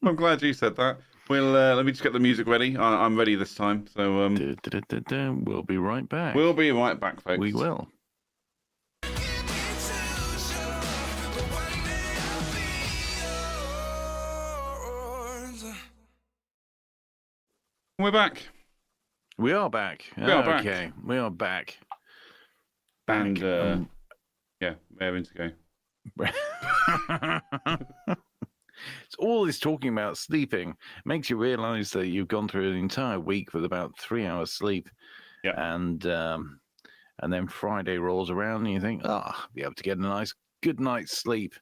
I'm glad you said that. Well, let me just get the music ready. I'm ready this time. So We'll be right back. We'll be right back, folks. We will. We're back. We are back. We are back. Okay, we are back. And yeah, raring to go. It's all this talking about sleeping makes you realise that you've gone through an entire week with about 3 hours sleep. Yeah. And then Friday rolls around and you think, be able to get a nice good night's sleep.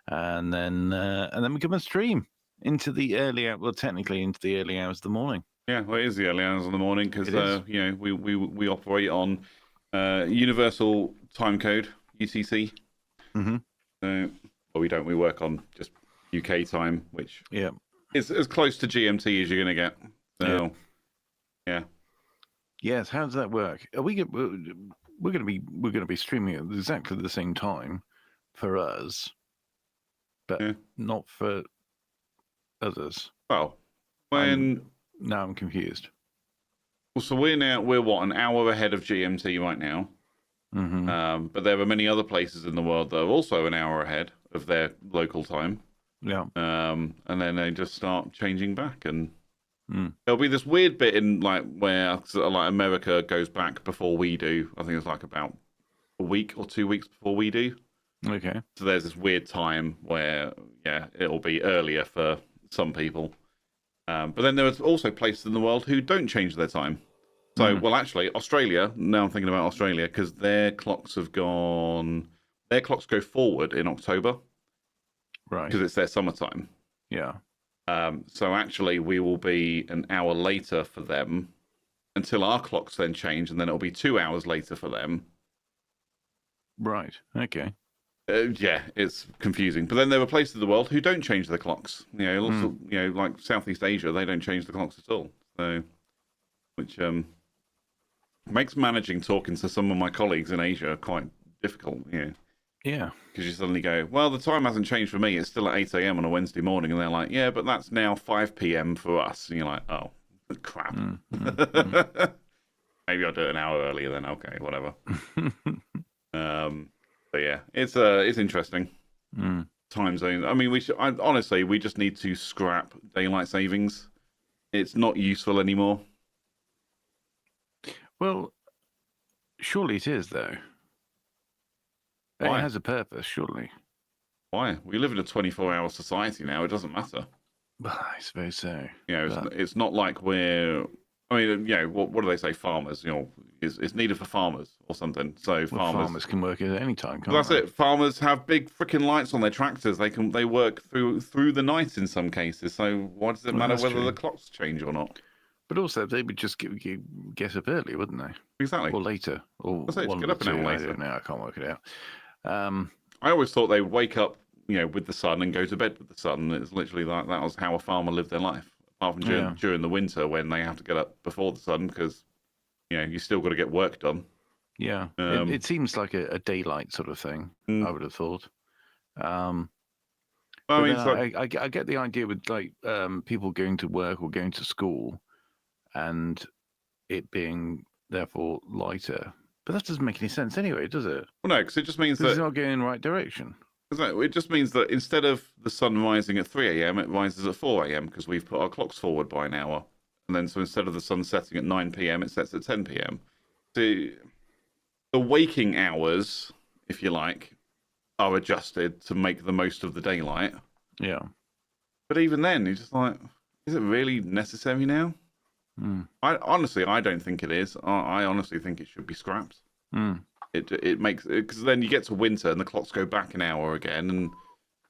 And then we come and stream into the early hours, well, technically into the early hours of the morning. Yeah, well, it is the early hours of the morning because you know we operate on universal time code UTC. Mm-hmm. Well, we don't. We work on just UK time, which is as close to GMT as you're going to get. So, yeah. Yes. How does that work? Are we're going to be streaming at exactly the same time for us, but not for others. Well, Now I'm confused. Well, so we're what, an hour ahead of GMT right now. Mm-hmm. But there are many other places in the world that are also an hour ahead of their local time. Yeah. And then they just start changing back, and there'll be this weird bit in like where like America goes back before we do. I think it's like about a week or 2 weeks before we do. Okay. So there's this weird time where it'll be earlier for some people. But then there are also places in the world who don't change their time. So, well, actually, Australia, now I'm thinking about Australia, because their clocks go forward in October. Right. Because it's their summertime. Yeah. So actually, we will be an hour later for them until our clocks then change, and then it'll be 2 hours later for them. Right. Okay. Yeah, it's confusing. But then there are places in the world who don't change their clocks. You know, lots of, you know, like Southeast Asia, they don't change the clocks at all. So, which makes managing talking to some of my colleagues in Asia quite difficult. You know. Yeah. Because you suddenly go, well, the time hasn't changed for me. It's still at 8 a.m. on a Wednesday morning, and they're like, yeah, but that's now 5 p.m. for us. And you're like, oh, crap. Maybe I'll do it an hour earlier then. Okay, whatever. But yeah, it's interesting. Time zones. I mean, honestly, we just need to scrap daylight savings. It's not useful anymore. Well, surely it is, though. Why? It has a purpose, surely. Why? We live in a 24-hour society now. It doesn't matter. I suppose so. You know, it's not like we're... I mean, you know, what do they say? Farmers, you know, it's needed for farmers or something. So farmers can work at any time, can't that's they? it. Farmers have big freaking lights on their tractors. They work through the night in some cases. So why does it matter whether the clocks change or not? But also, they would just get up early, wouldn't they? Exactly. Or later. Or just get up an hour later. I don't know. I can't work it out. I always thought they would wake up, you know, with the sun and go to bed with the sun. It's literally like that was how a farmer lived their life. Apart from during the winter when they have to get up before the sun because, you know, you still got to get work done. Yeah, it seems like a daylight sort of thing. I would have thought. I mean, I get the idea with like people going to work or going to school, and it being therefore lighter. But that doesn't make any sense anyway, does it? Well, no, because it just means that it's not going in the right direction. It just means that instead of the sun rising at 3 a.m., it rises at 4 a.m. because we've put our clocks forward by an hour. And then so instead of the sun setting at 9 p.m., it sets at 10 p.m. So the waking hours, if you like, are adjusted to make the most of the daylight. Yeah. But even then, you're just like, is it really necessary now? I don't think it is. I honestly think it should be scrapped. It makes, because then you get to winter and the clocks go back an hour again, and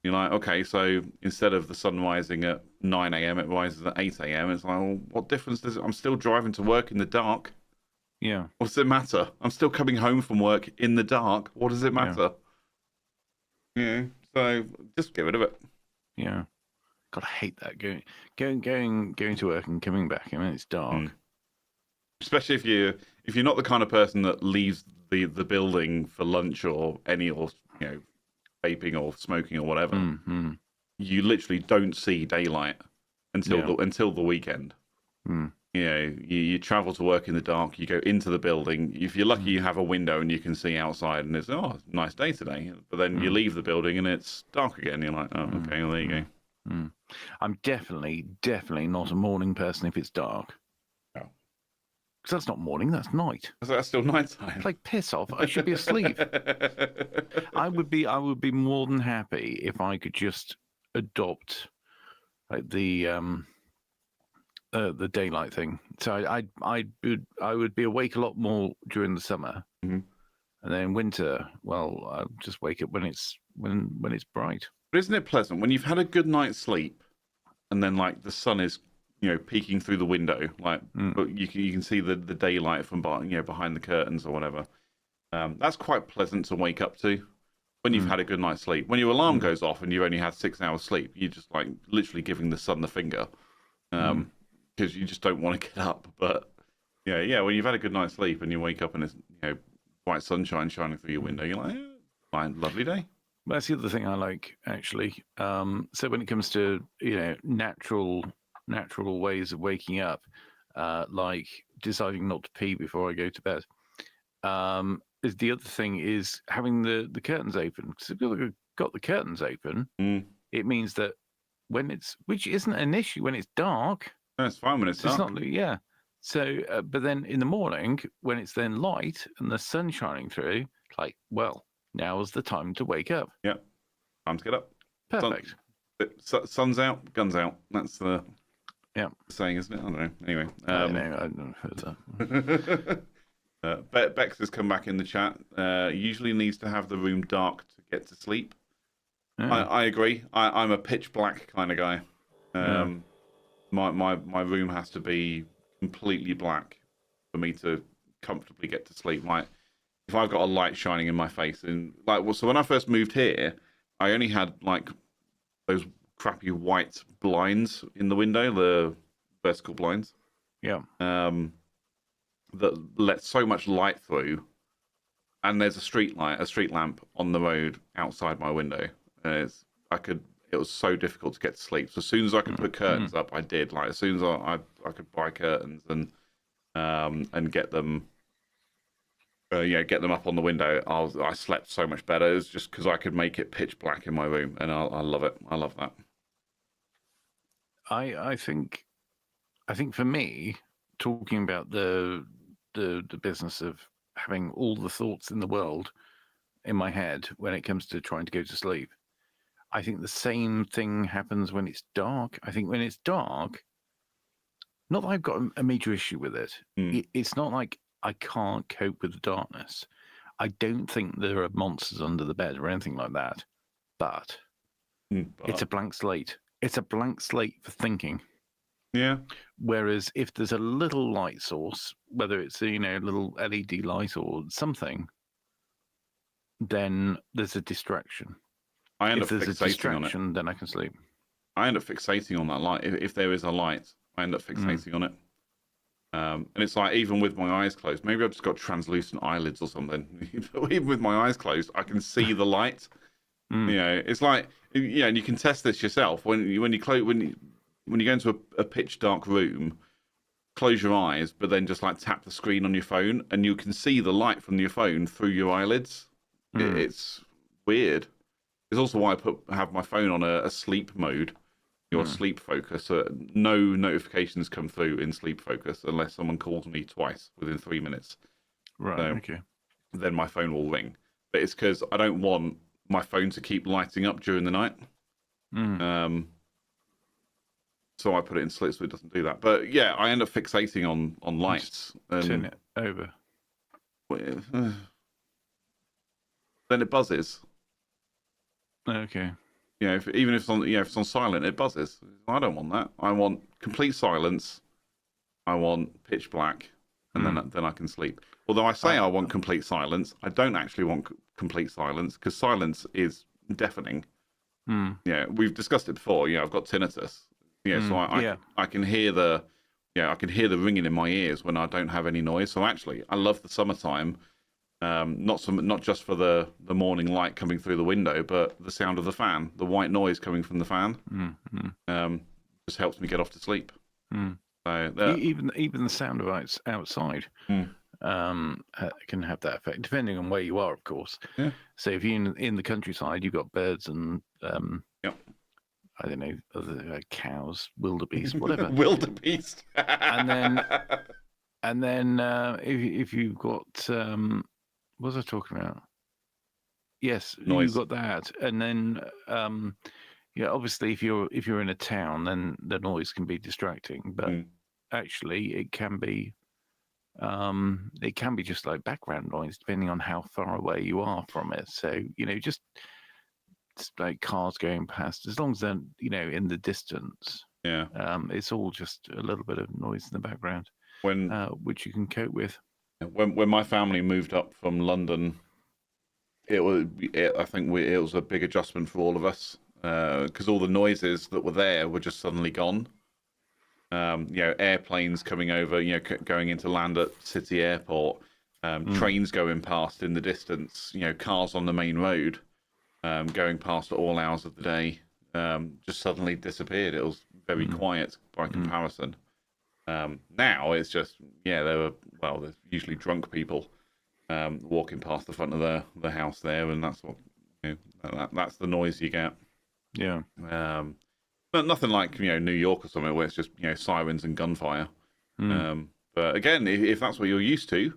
you're like, okay, so instead of the sun rising at 9 a.m., it rises at 8 a.m. It's like, well, what difference does it? I'm still driving to work in the dark. Yeah. What's it matter? I'm still coming home from work in the dark. What does it matter? Yeah. So just get rid of it. Yeah. God, I hate that going to work and coming back. I mean, it's dark. Especially if you're not the kind of person that leaves the building for lunch or vaping or smoking or whatever. You literally don't see daylight until the weekend. You travel to work in the dark. You go into the building. If you're lucky, you have a window and you can see outside, and it's nice day today. But then you leave the building and it's dark again. You're like, oh, okay, well, there you go. I'm definitely not a morning person if it's dark. No. Because that's not morning, that's night. That's still nighttime. It's like, piss off, I should be asleep. I would be more than happy if I could just adopt like the daylight thing. So I would be awake a lot more during the summer, and then winter, well, I'll just wake up when it's bright. But isn't it pleasant when you've had a good night's sleep, and then like the sun is peeking through the window, like but you can see the daylight from behind the curtains or whatever. That's quite pleasant to wake up to when you've had a good night's sleep. When your alarm goes off and you only had 6 hours sleep, you're just like literally giving the sun the finger, because you just don't want to get up. But when you've had a good night's sleep and you wake up and it's bright sunshine shining through your window, you're like, fine, lovely day. Well, that's the other thing I like, actually. So when it comes to natural ways of waking up, like deciding not to pee before I go to bed, is the other thing is having the curtains open. Because if you've got the curtains open, it means that which isn't an issue when it's dark. No, it's fine when it's dark. It's not, So, but then in the morning when it's then light and the sun shining through, like, well, now's the time to wake up. Yeah, time to get up. Perfect. Sun's out, guns out. That's the saying, isn't it? I don't know. Anyway, I've never heard that. Bex has come back in the chat. Usually needs to have the room dark to get to sleep. I agree. I'm a pitch black kind of guy. My room has to be completely black for me to comfortably get to sleep. Like if I've got a light shining in my face, and so when I first moved here, I only had like those crappy white blinds in the window, the vertical blinds. Yeah. That let so much light through, and there's a street lamp on the road outside my window. And it was so difficult to get to sleep. So as soon as I could put curtains up, I did. Like as soon as I could buy curtains and get them, get them up on the window, I slept so much better. It was just because I could make it pitch black in my room, and I love it. I love that. I think for me, talking about the business of having all the thoughts in the world in my head when it comes to trying to go to sleep, I think the same thing happens when it's dark. I think when it's dark, not that I've got a major issue with it. It's not like I can't cope with the darkness. I don't think there are monsters under the bed or anything like that. But it's a blank slate. It's a blank slate for thinking. Yeah. Whereas if there's a little light source, whether it's a little LED light or something, then there's a distraction. If there's a distraction, then I can sleep. I end up fixating on that light. If there is a light, I end up fixating on it. And it's like, even with my eyes closed, maybe I've just got translucent eyelids or something. Even with my eyes closed, I can see the light. It's like, and you can test this yourself. When you go into a pitch dark room, close your eyes, but then just like tap the screen on your phone, and you can see the light from your phone through your eyelids. It's weird. It's also why I have my phone on a sleep mode, your sleep focus. So no notifications come through in sleep focus unless someone calls me twice within 3 minutes. Right. So Okay. then my phone will ring. But it's because I don't want my phone to keep lighting up during the night. So I put it in sleep so it doesn't do that. But yeah, I end up fixating on lights. Turn it over. Then it buzzes. Okay. You know, even if it's on silent, it buzzes. I don't want that. I want complete silence. I want pitch black, and then I can sleep. Although I say I want complete silence, I don't actually want complete silence because silence is deafening. Yeah, we've discussed it before. Yeah, I've got tinnitus. Yeah, so I can hear the ringing in my ears when I don't have any noise. So actually, I love the summertime. Not just for the morning light coming through the window, but the sound of the fan, the white noise coming from the fan, just helps me get off to sleep. So even the sound of outside can have that effect, depending on where you are, of course. Yeah. So if you're in the countryside, you've got birds and Yep. I don't know, other cows, wildebeest, whatever. Wildebeest. and then if you've got what was I talking about? Yes, Noise. you've got that, and then obviously if you're in a town, then the noise can be distracting, but actually it can be just like background noise depending on how far away you are from it. So just like cars going past, as long as they're in the distance, it's all just a little bit of noise in the background which you can cope with. When my family moved up from London, I think it was a big adjustment for all of us because all the noises that were there were just suddenly gone. Airplanes coming over, going into land at City Airport, trains going past in the distance, cars on the main road going past at all hours of the day, just suddenly disappeared. It was very quiet by comparison. Now it's just there's usually drunk people walking past the front of the house there, and that's what that's the noise you get. Yeah. But nothing like New York or somewhere where it's just sirens and gunfire. But again, if that's what you're used to,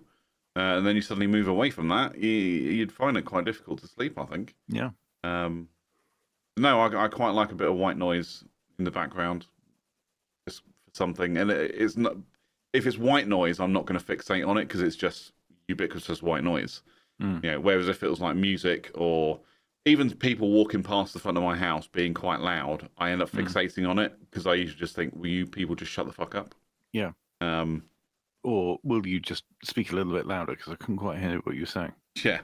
and then you suddenly move away from that, you'd find it quite difficult to sleep, I think. Yeah. No, I quite like a bit of white noise in the background, just for something. And it's not, if it's white noise, I'm not going to fixate on it because it's just ubiquitous white noise. Whereas if it was like music or even people walking past the front of my house being quite loud, I end up fixating on it because I usually just think, will you people just shut the fuck up? Yeah. Or will you just speak a little bit louder because I couldn't quite hear what you were saying. Yeah.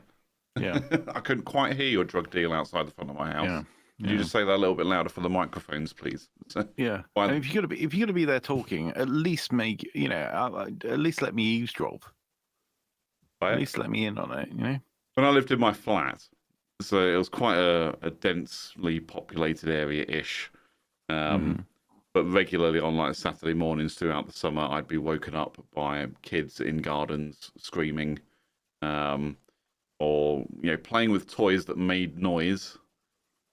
Yeah. I couldn't quite hear your drug deal outside the front of my house. Yeah. Could you just say that a little bit louder for the microphones, please? Yeah. And if you're gonna be there talking, at least make at least let me eavesdrop. At least let me in on it. When I lived in my flat, so it was quite a densely populated area-ish. But regularly on like Saturday mornings throughout the summer, I'd be woken up by kids in gardens screaming, or playing with toys that made noise,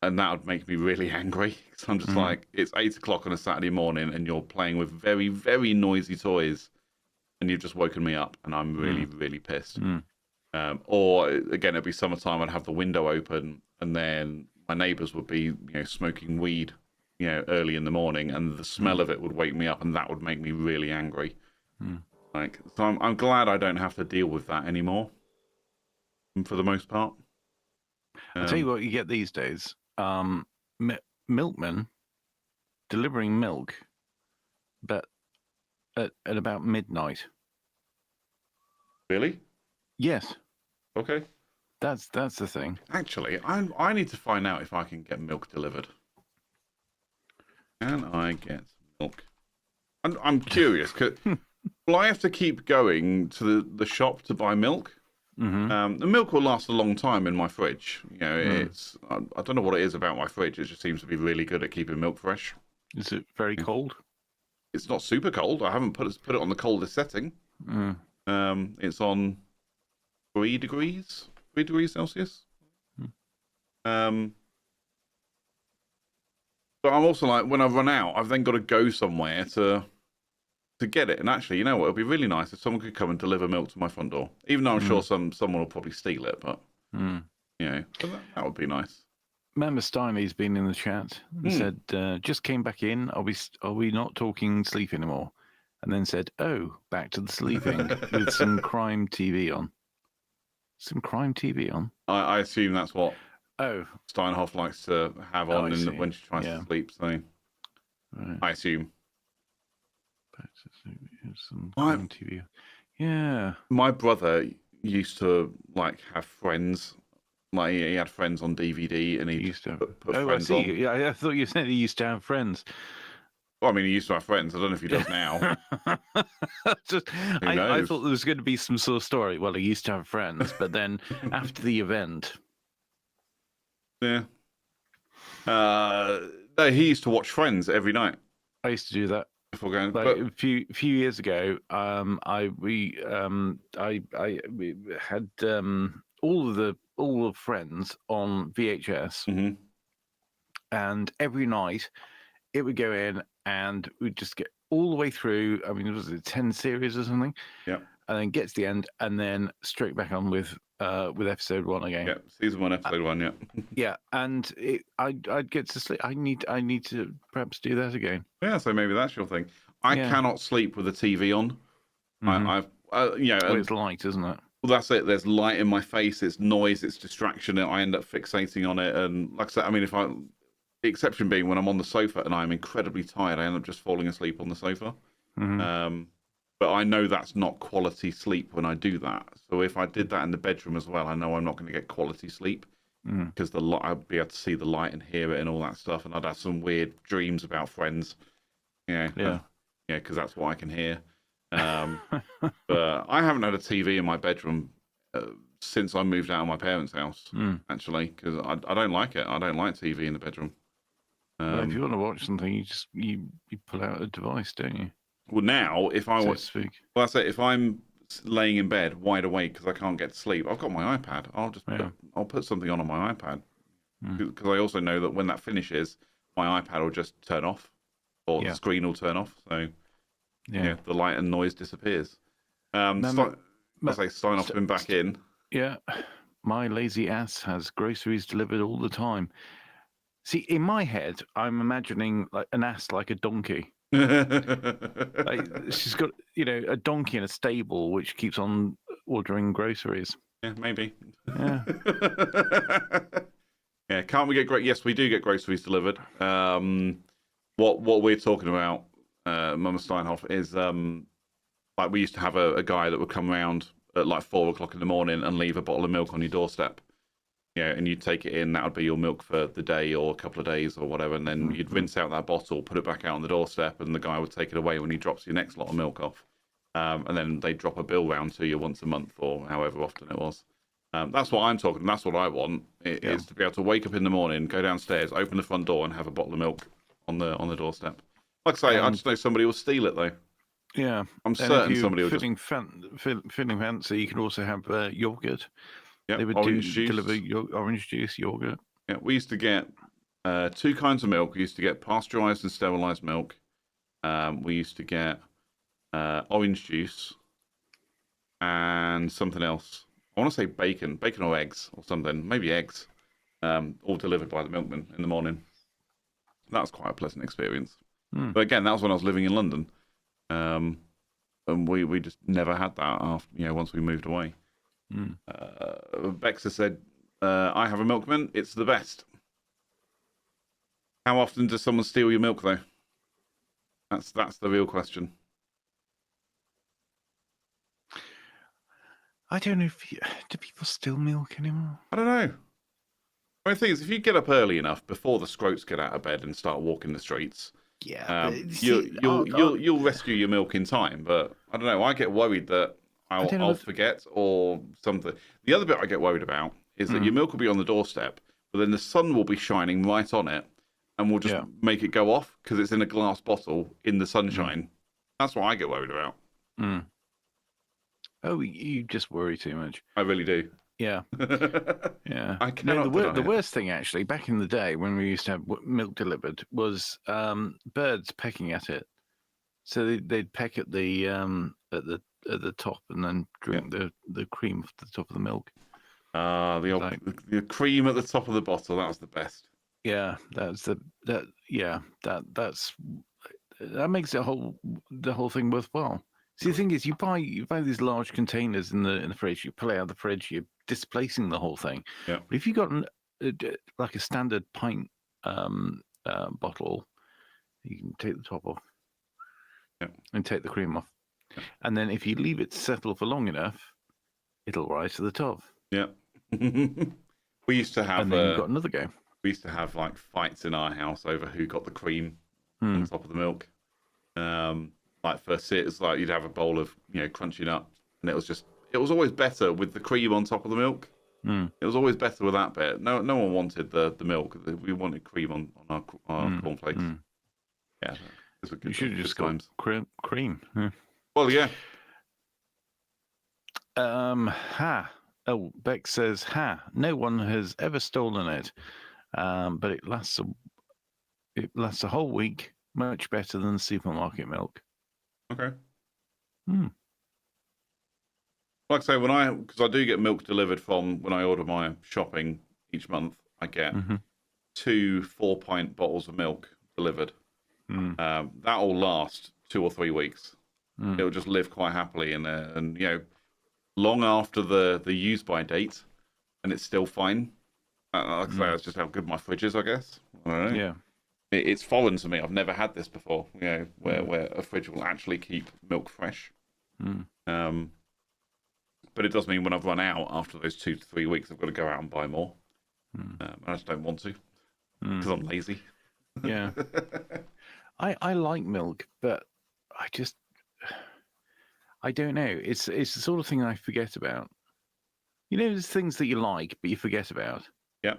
and that would make me really angry. So I'm just like, it's 8 o'clock on a Saturday morning, and you're playing with very, very noisy toys, and you've just woken me up, and I'm really, really pissed. Or again, it'd be summertime. I'd have the window open, and then my neighbours would be, smoking weed, early in the morning, and the smell of it would wake me up, and that would make me really angry. So I'm glad I don't have to deal with that anymore. For the most part, I'll tell you what you get these days: milkmen delivering milk, but at about midnight. Really? Yes. Okay. That's the thing. Actually, I need to find out if I can get milk delivered. Can I get milk? I'm curious. Will I have to keep going to the shop to buy milk? The milk will last a long time in my fridge. It's I don't know what it is about my fridge. It just seems to be really good at keeping milk fresh. Is it very cold? It's not super cold. I haven't put it on the coldest setting. It's on 3 degrees Celsius. But I'm also like, when I run out, I've then got to go somewhere to get it. And actually, you know what? It'd be really nice if someone could come and deliver milk to my front door. Even though I'm sure someone will probably steal it, but but that would be nice. Member Steinley's been in the chat and said, just came back in. Are we not talking sleep anymore? And then said, oh, back to the sleeping with some crime TV on. Some crime TV on? I assume that's what Steinhoff likes to have on when she tries to sleep. So I assume. Back to sleep, some crime TV. Yeah. My brother used to have friends. Like he had friends on DVD, and he used to put friends on. Yeah, I thought you said he used to have friends. Well, I mean, he used to have friends. I don't know if he does now. I thought there was going to be some sort of story. Well, he used to have friends, but then after the event, no, he used to watch Friends every night. I used to do that before going. A few years ago, we had all of Friends on VHS, and every night it would go in, and we'd just get all the way through. I mean, was it 10 series or something? Yeah. And then get to the end, and then straight back on with episode 1 again. Yeah, season 1, episode 1. Yeah. Yeah, and I'd get to sleep. I need to perhaps do that again. Yeah, so maybe that's your thing. I cannot sleep with the TV on. It's light, isn't it? Well, that's it. There's light in my face. It's noise. It's distraction. I end up fixating on it. And like I said, I mean, the exception being when I'm on the sofa and I'm incredibly tired, I end up just falling asleep on the sofa. But I know that's not quality sleep when I do that. So if I did that in the bedroom as well, I know I'm not going to get quality sleep because I'd be able to see the light and hear it and all that stuff. And I'd have some weird dreams about Friends. Because that's what I can hear. But I haven't had a TV in my bedroom since I moved out of my parents' house, actually, because I don't like it. I don't like TV in the bedroom. Well, if you want to watch something, you pull out a device, don't you? Well, now if I watch, that's it. If I'm laying in bed wide awake because I can't get to sleep, I've got my iPad. I'll put something on my iPad because I also know that when that finishes, my iPad will just turn off or the screen will turn off. So the light and noise disappears. Steinhoff's been back in. Yeah, my lazy ass has groceries delivered all the time. See, in my head, I'm imagining like an ass like a donkey. She's got, a donkey in a stable which keeps on ordering groceries. Yeah, maybe. Yeah. Yeah, can't we get Yes, we do get groceries delivered. What we're talking about, Mama Steinhoff, is we used to have a guy that would come around at 4:00 in the morning and leave a bottle of milk on your doorstep. Yeah, and you'd take it in. That would be your milk for the day or a couple of days or whatever. And then you'd rinse out that bottle, put it back out on the doorstep, and the guy would take it away when he drops your next lot of milk off. And then they'd drop a bill round to you once a month or however often it was. That's what I'm talking. That's what I want. Is to be able to wake up in the morning, go downstairs, open the front door, and have a bottle of milk on the doorstep. Like I say, I just know somebody will steal it though. Yeah, I'm certain somebody will feeling fancy. You can also have yogurt. Yeah, they would deliver orange juice, yogurt. Yeah, we used to get 2 kinds of milk. We used to get pasteurized and sterilized milk. We used to get orange juice and something else. I want to say bacon or eggs or something. Maybe eggs. All delivered by the milkman in the morning. That was quite a pleasant experience. But again, that was when I was living in London. And we just never had that after, once we moved away. Bexa said, I have a milkman. It's the best. How often does someone steal your milk, though? That's the real question. I don't know do people steal milk anymore? I don't know. The thing is, if you get up early enough before the scroats get out of bed and start walking the streets, you'll rescue your milk in time. But I don't know. I get worried that I'll forget or something. The other bit I get worried about is that your milk will be on the doorstep, but then the sun will be shining right on it, and will just make it go off because it's in a glass bottle in the sunshine. That's what I get worried about. Oh, you just worry too much. I really do. Yeah. Yeah. I cannot the deny it. worst thing actually, back in the day when we used to have milk delivered, was birds pecking at it. So they'd peck at the top and then drink the cream off the top of the milk. The cream at the top of the bottle. That was the best. Yeah, that makes the whole thing worthwhile. See, the thing is, you buy these large containers in the fridge. You pull it out of the fridge. You're displacing the whole thing. Yeah. But if you got like a standard pint bottle, you can take the top off. Yeah. And take the cream off. Yeah. And then if you leave it to settle for long enough, it'll rise to the top. Yeah. We used to have. And then you've got another go. We used to have like fights in our house over who got the cream on top of the milk. Like first it was like you'd have a bowl of crunchy nut, and it was always better with the cream on top of the milk. It was always better with that bit. No one wanted the milk. We wanted cream on our cornflakes. Yeah. You should have just got cream. Yeah. Well, yeah. Oh, Beck says, no one has ever stolen it, but it lasts a whole week, much better than supermarket milk. Okay. Like I say, because I do get milk delivered from when I order my shopping each month, I get 2 4-pint bottles of milk delivered. That'll last 2 or 3 weeks. It'll just live quite happily in there, and long after the use by date, and it's still fine. Like I say, that's just how good my fridge is, I guess. I don't know. Yeah, it's foreign to me. I've never had this before. Where a fridge will actually keep milk fresh. But it does mean when I've run out after those 2 to 3 weeks, I've got to go out and buy more. I just don't want to because I'm lazy. Yeah. I like milk, but I don't know. It's the sort of thing I forget about. There's things that you like, but you forget about. Yeah,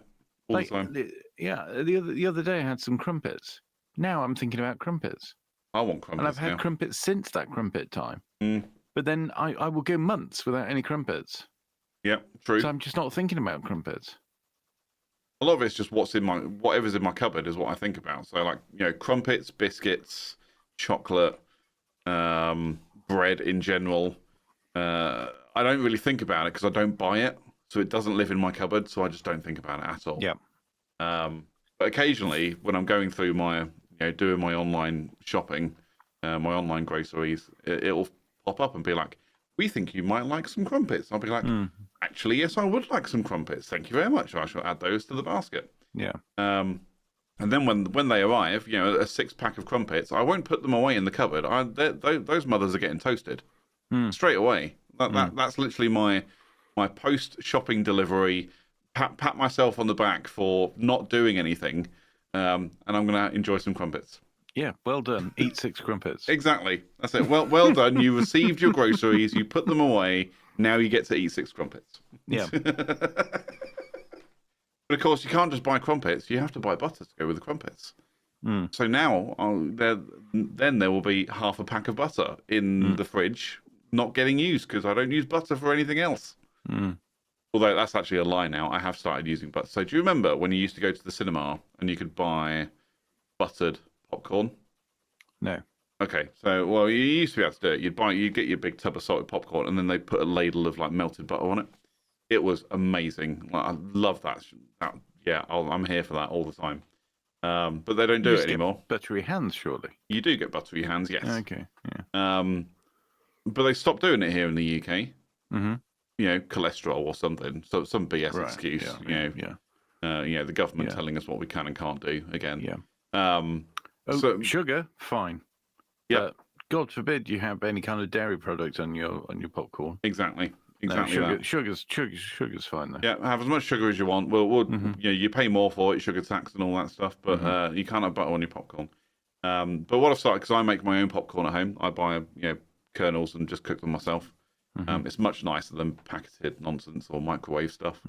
all the time. The other day I had some crumpets. Now I'm thinking about crumpets. I want crumpets. And I've had crumpets since that crumpet time. But then I will go months without any crumpets. Yeah, true. So I'm just not thinking about crumpets. A lot of it's just whatever's in my cupboard is what I think about. So like, crumpets, biscuits, chocolate, bread in general. I don't really think about it because I don't buy it. So it doesn't live in my cupboard. So I just don't think about it at all. Yeah. But occasionally when I'm going through my, doing my online shopping, my online groceries, it'll pop up and be like, we think you might like some crumpets. I'll be like, actually, yes, I would like some crumpets. Thank you very much. I shall add those to the basket. Yeah. And then when they arrive, a 6-pack of crumpets, I won't put them away in the cupboard. Those mothers are getting toasted straight away. That's literally my post-shopping delivery. Pat myself on the back for not doing anything, and I'm going to enjoy some crumpets. Yeah, well done. Eat 6 crumpets. Exactly. That's it. Well done. You received your groceries. You put them away. Now you get to eat 6 crumpets. Yeah. But of course, you can't just buy crumpets. You have to buy butter to go with the crumpets. So now there will be half a pack of butter in the fridge, not getting used because I don't use butter for anything else. Although that's actually a lie now. I have started using butter. So do you remember when you used to go to the cinema and you could buy buttered popcorn? No. Okay, so you used to be able to do it. You'd get your big tub of salted popcorn, and then they put a ladle of like melted butter on it. It was amazing. Like, I love that. I'm here for that all the time. But they don't do it anymore. Buttery hands, surely. You do get buttery hands, yes. Okay. Yeah. But they stopped doing it here in the UK. Cholesterol or something. So some BS excuse. The government telling us what we can and can't do again. Yeah. Sugar, fine. Yeah. God forbid you have any kind of dairy product on your popcorn. Exactly. Sugar's fine though. Yeah, have as much sugar as you want. We'll you pay more for it, sugar tax and all that stuff, but you can't have butter on your popcorn. But what I've started, because I make my own popcorn at home, I buy kernels and just cook them myself. It's much nicer than packeted nonsense or microwave stuff.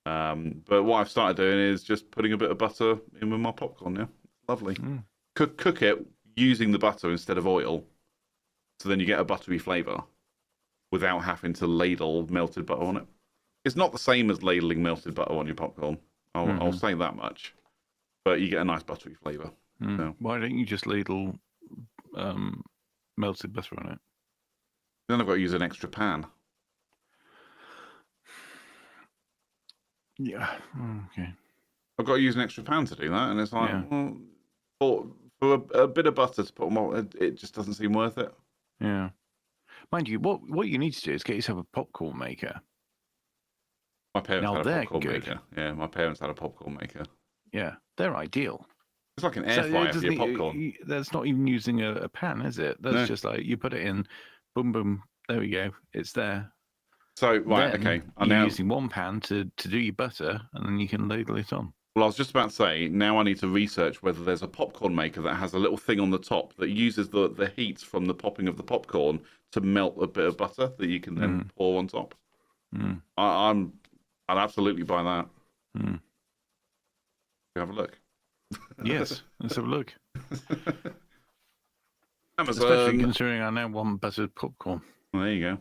But what I've started doing is just putting a bit of butter in with my popcorn. Yeah, lovely. Cook it using the butter instead of oil, so then you get a buttery flavour without having to ladle melted butter on it. It's not the same as ladling melted butter on your popcorn. I'll say that much. But you get a nice buttery flavour. So. Why don't you just ladle melted butter on it? Then I've got to use an extra pan. Yeah. Okay. I've got to use an extra pan to do that, and it's like, well, for a bit of butter to put on, it just doesn't seem worth it. Yeah. Mind you, what you need to do is get yourself a popcorn maker. My parents had a popcorn good. maker. Yeah, my parents had a popcorn maker. Yeah, they're ideal. It's like an air fryer for your popcorn. That's not even using a pan, is it? That's just like you put it in, boom, boom. There we go. It's there. So right, then okay. You're using one pan to do your butter, and then you can ladle it on. Well, I was just about to say, now I need to research whether there's a popcorn maker that has a little thing on the top that uses the heat from the popping of the popcorn to melt a bit of butter that you can then pour on top. I'd absolutely buy that. Have a look. Yes, let's have a look. Amazon. Especially considering I now want buttered popcorn. Well, there you go.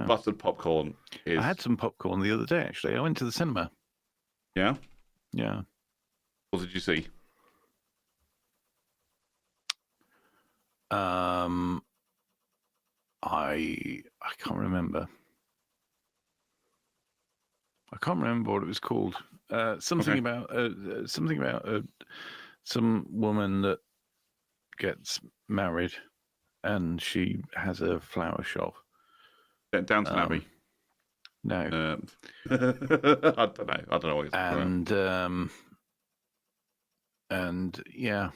Buttered popcorn is... I had some popcorn the other day, actually. I went to the cinema. Yeah? Yeah. What did you see? I can't remember. I can't remember what it was called. Something about some woman that gets married, and she has a flower shop. Downton Abbey. No. I don't know. I don't know what it's and yeah,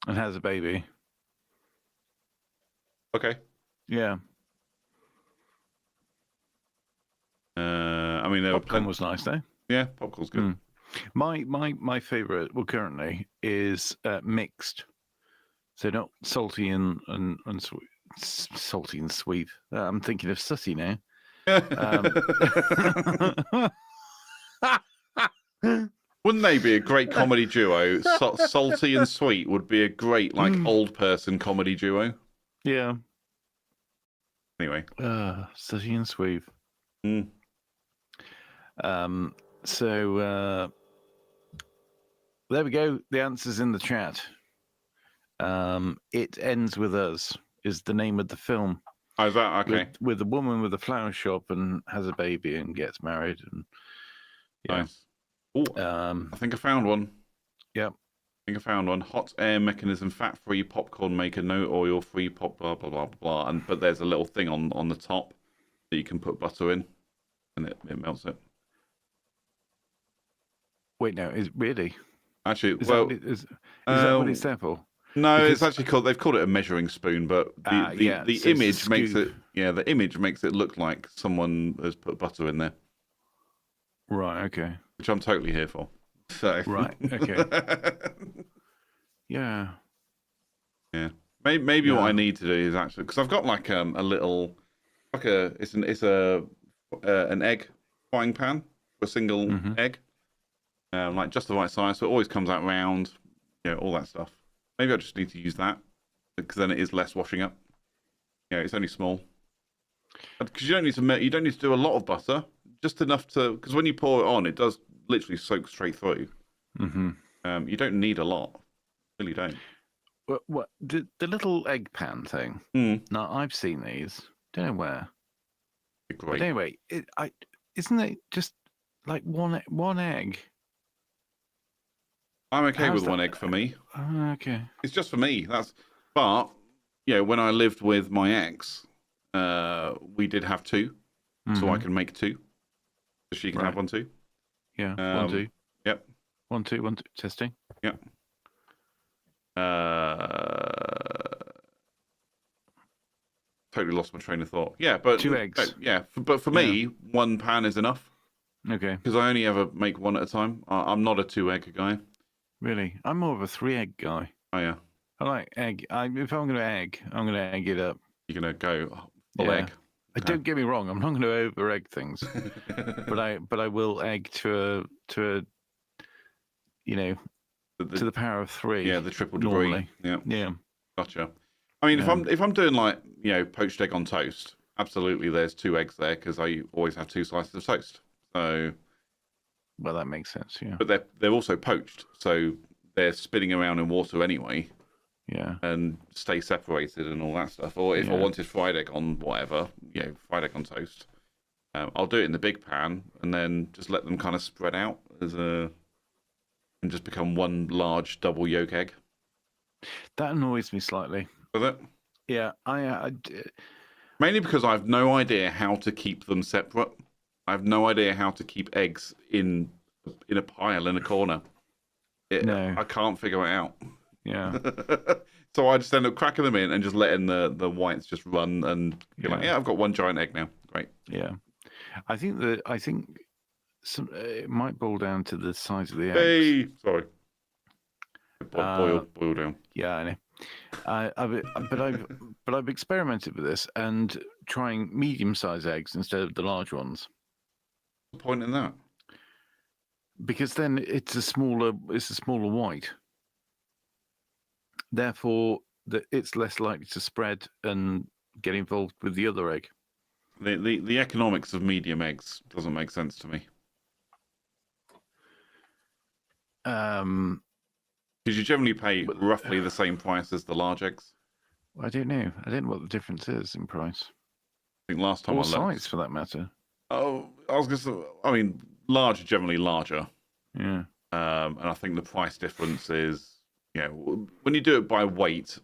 and has a baby. Okay. Yeah. I mean, popcorn was nice though. Yeah, popcorn's good. My favorite, well, currently is mixed, so not salty and sweet. Salty and sweet. I'm thinking of Sooty now. Wouldn't they be a great comedy duo? Salty and Sweet would be a great old person comedy duo. Yeah. Anyway. Sooty and Sweet. So there we go. The answer's in the chat. It Ends With Us is the name of the film. Oh, is that okay? With a woman with a flower shop and has a baby and gets married. And yeah. Nice. Ooh, I think I found one. Yep. I think I found one. Hot air mechanism, fat-free popcorn maker, no oil-free pop, blah, blah, blah, blah. But there's a little thing on the top that you can put butter in, and it melts it. Wait, no, is really? Actually, is that what it's there for? No, it's actually called. They've called it a measuring spoon, but the image makes it. Yeah, the image makes it look like someone has put butter in there. Right. Okay. Which I'm totally here for. So. Right. Okay. Yeah. Yeah. Maybe what I need to do is actually, because I've got like a little, it's an egg frying pan for a single egg, like just the right size, so it always comes out round, all that stuff. Maybe I just need to use that because then it is less washing up. It's only small. Because you don't need to do a lot of butter, just enough to, because when you pour it on, it does literally soak straight through. You don't need a lot, really don't. What the little egg pan thing? Now I've seen these. Don't know where. Great. But anyway, isn't it just like one egg? I'm okay with one egg for me. Okay. It's just for me. But when I lived with my ex, we did have two, so I can make two. So she can have one too. Yeah. 1, 2. Yep. 1, 2, 1, 2. Testing. Yep. Totally lost my train of thought. Yeah, but 2 eggs. But for me, one pan is enough. Okay. Because I only ever make one at a time. I'm not a 2-egg guy. Really, I'm more of a 3-egg guy. Oh yeah. I like egg. If I'm going to egg, I'm going to egg it up. You're going to go full egg. Don't get me wrong. I'm not going to over egg things, but I will egg to a to the power of 3. Yeah, the triple degree. Normally. Yeah. Yeah. Gotcha. I mean, if I'm doing like poached egg on toast, absolutely, there's 2 eggs there because I always have 2 slices of toast. So, well, that makes sense. Yeah. but they're also poached, so they're spinning around in water anyway. Yeah. And stay separated and all that stuff. Or if I Yeah. wanted fried egg on whatever, fried egg on toast, I'll do it in the big pan and then just let them kind of spread out and just become one large double yolk egg. That annoys me slightly. With it, Yeah, mainly because I have no idea how to keep them separate. I have no idea how to keep eggs in a pile in a corner. No. I can't figure it out. Yeah. So I just end up cracking them in and just letting the whites just run and be like, I've got one giant egg now. Great. Yeah. I think it might boil down to the size of the eggs. Hey, sorry. Boil down. Yeah, I know. But I've experimented with this and trying medium-sized eggs instead of the large ones. What's the point in that? Because then it's a smaller white. Therefore, it's less likely to spread and get involved with the other egg. The economics of medium eggs doesn't make sense to me. Because you generally pay roughly the same price as the large eggs. I don't know. I don't know what the difference is in price. I think last time or I looked, size for that matter. Oh, I was going to say, I mean, large are generally larger. Yeah. And I think the price difference is, when you do it by weight,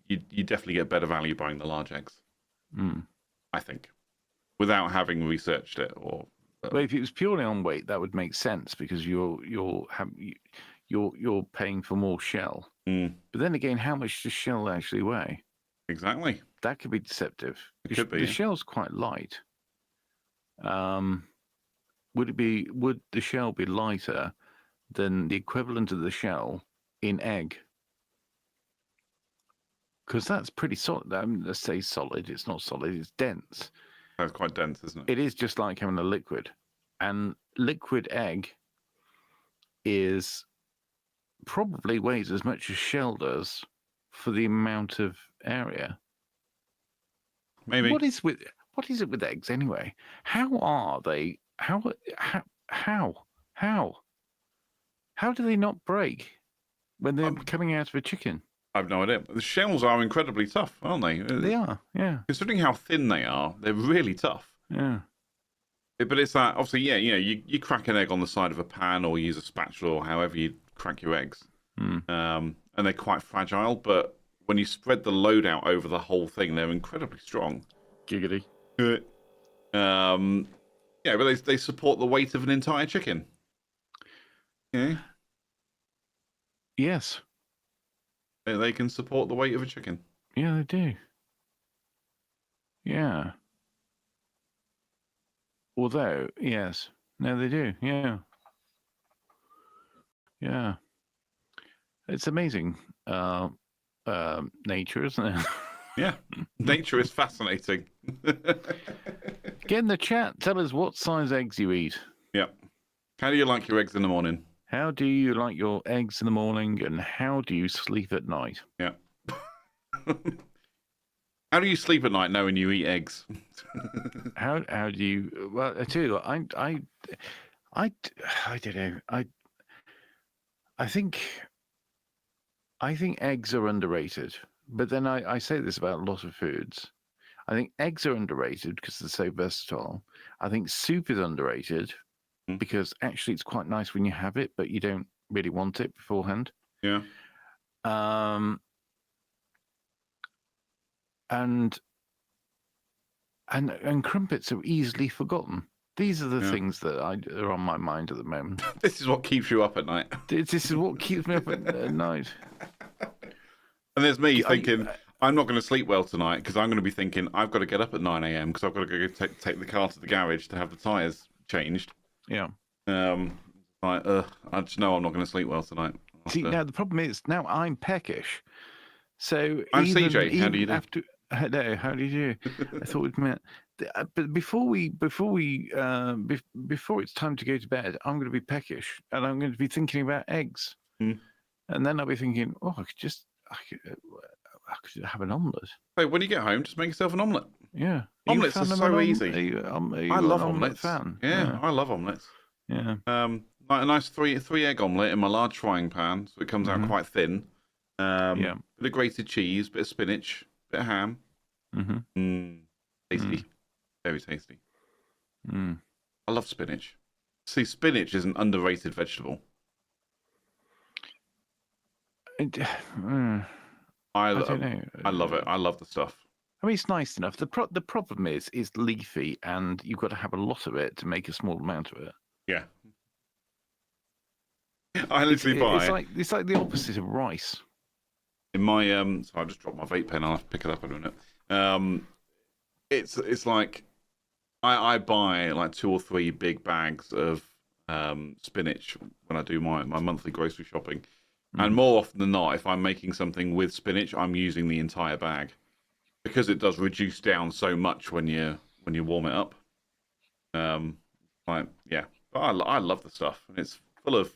you definitely get better value buying the large eggs. I think, without having researched it or. Well, if it was purely on weight, that would make sense because you're paying for more shell. But then again, how much does shell actually weigh? Exactly. That could be deceptive. It could be. The shell's quite light. Would the shell be lighter than the equivalent of the shell in egg? Because that's pretty solid. Let's say solid. It's not solid. It's dense. That's quite dense, isn't it? It is just like having a liquid. And liquid egg probably weighs as much as shell does for the amount of area. Maybe. What is it with eggs anyway? How are they? How do they not break when they're coming out of a chicken? I've no idea. The shells are incredibly tough, aren't they? They are, yeah. Considering how thin they are, they're really tough. Yeah. But it's that, obviously, you crack an egg on the side of a pan or use a spatula or however you crack your eggs. And they're quite fragile, but when you spread the load out over the whole thing, they're incredibly strong. Giggity. But they support the weight of an entire chicken. Yeah. Yes. They can support the weight of a chicken. Yeah, they do. Yeah. Although, yes. No, they do. Yeah. Yeah. It's amazing. Nature, isn't it? Yeah. Nature is fascinating. Get in the chat. Tell us what size eggs you eat. Yeah. How do you like your eggs in the morning? How do you like your eggs in the morning, and how do you sleep at night? Yeah. How do you sleep at night knowing you eat eggs? How do you? Well, I tell you what, I don't know. I think eggs are underrated, but then I say this about a lot of foods. I think eggs are underrated because they're so versatile. I think soup is underrated because actually it's quite nice when you have it, but you don't really want it beforehand. Yeah. And crumpets are easily forgotten. These are the things that are on my mind at the moment. This is what keeps you up at night. This is what keeps me up at night. And there's me thinking, I'm not going to sleep well tonight because I'm going to be thinking, I've got to get up at 9 a.m. because I've got to go take the car to the garage to have the tyres changed. Yeah. I just know I'm not going to sleep well tonight. See, now the problem is, now I'm peckish. So I'm CJ. How do you do? Hello, how do you do? I thought we'd met. But before it's time to go to bed, I'm going to be peckish and I'm going to be thinking about eggs. And then I'll be thinking, I could have an omelette. So when you get home, just make yourself an omelette. Yeah. Omelets are so easy. Are you I love an omelets. fan? Yeah, I love omelets. Yeah. Like a nice three egg omelette in my large frying pan, so it comes out quite thin. Yeah. Bit of grated cheese, bit of spinach, bit of ham. Tasty. Very tasty. I love spinach. See, spinach is an underrated vegetable. I don't know. I love it. I love the stuff. I mean, it's nice enough. The problem is leafy, and you've got to have a lot of it to make a small amount of it. Yeah. I literally buy. It's like the opposite of rice. In my so I just dropped my vape pen. I'll have to pick it up in a minute. It's like I buy like 2 or 3 big bags of spinach when I do my monthly grocery shopping, and more often than not, if I'm making something with spinach, I'm using the entire bag because it does reduce down so much when you warm it up. But I love the stuff, and it's full of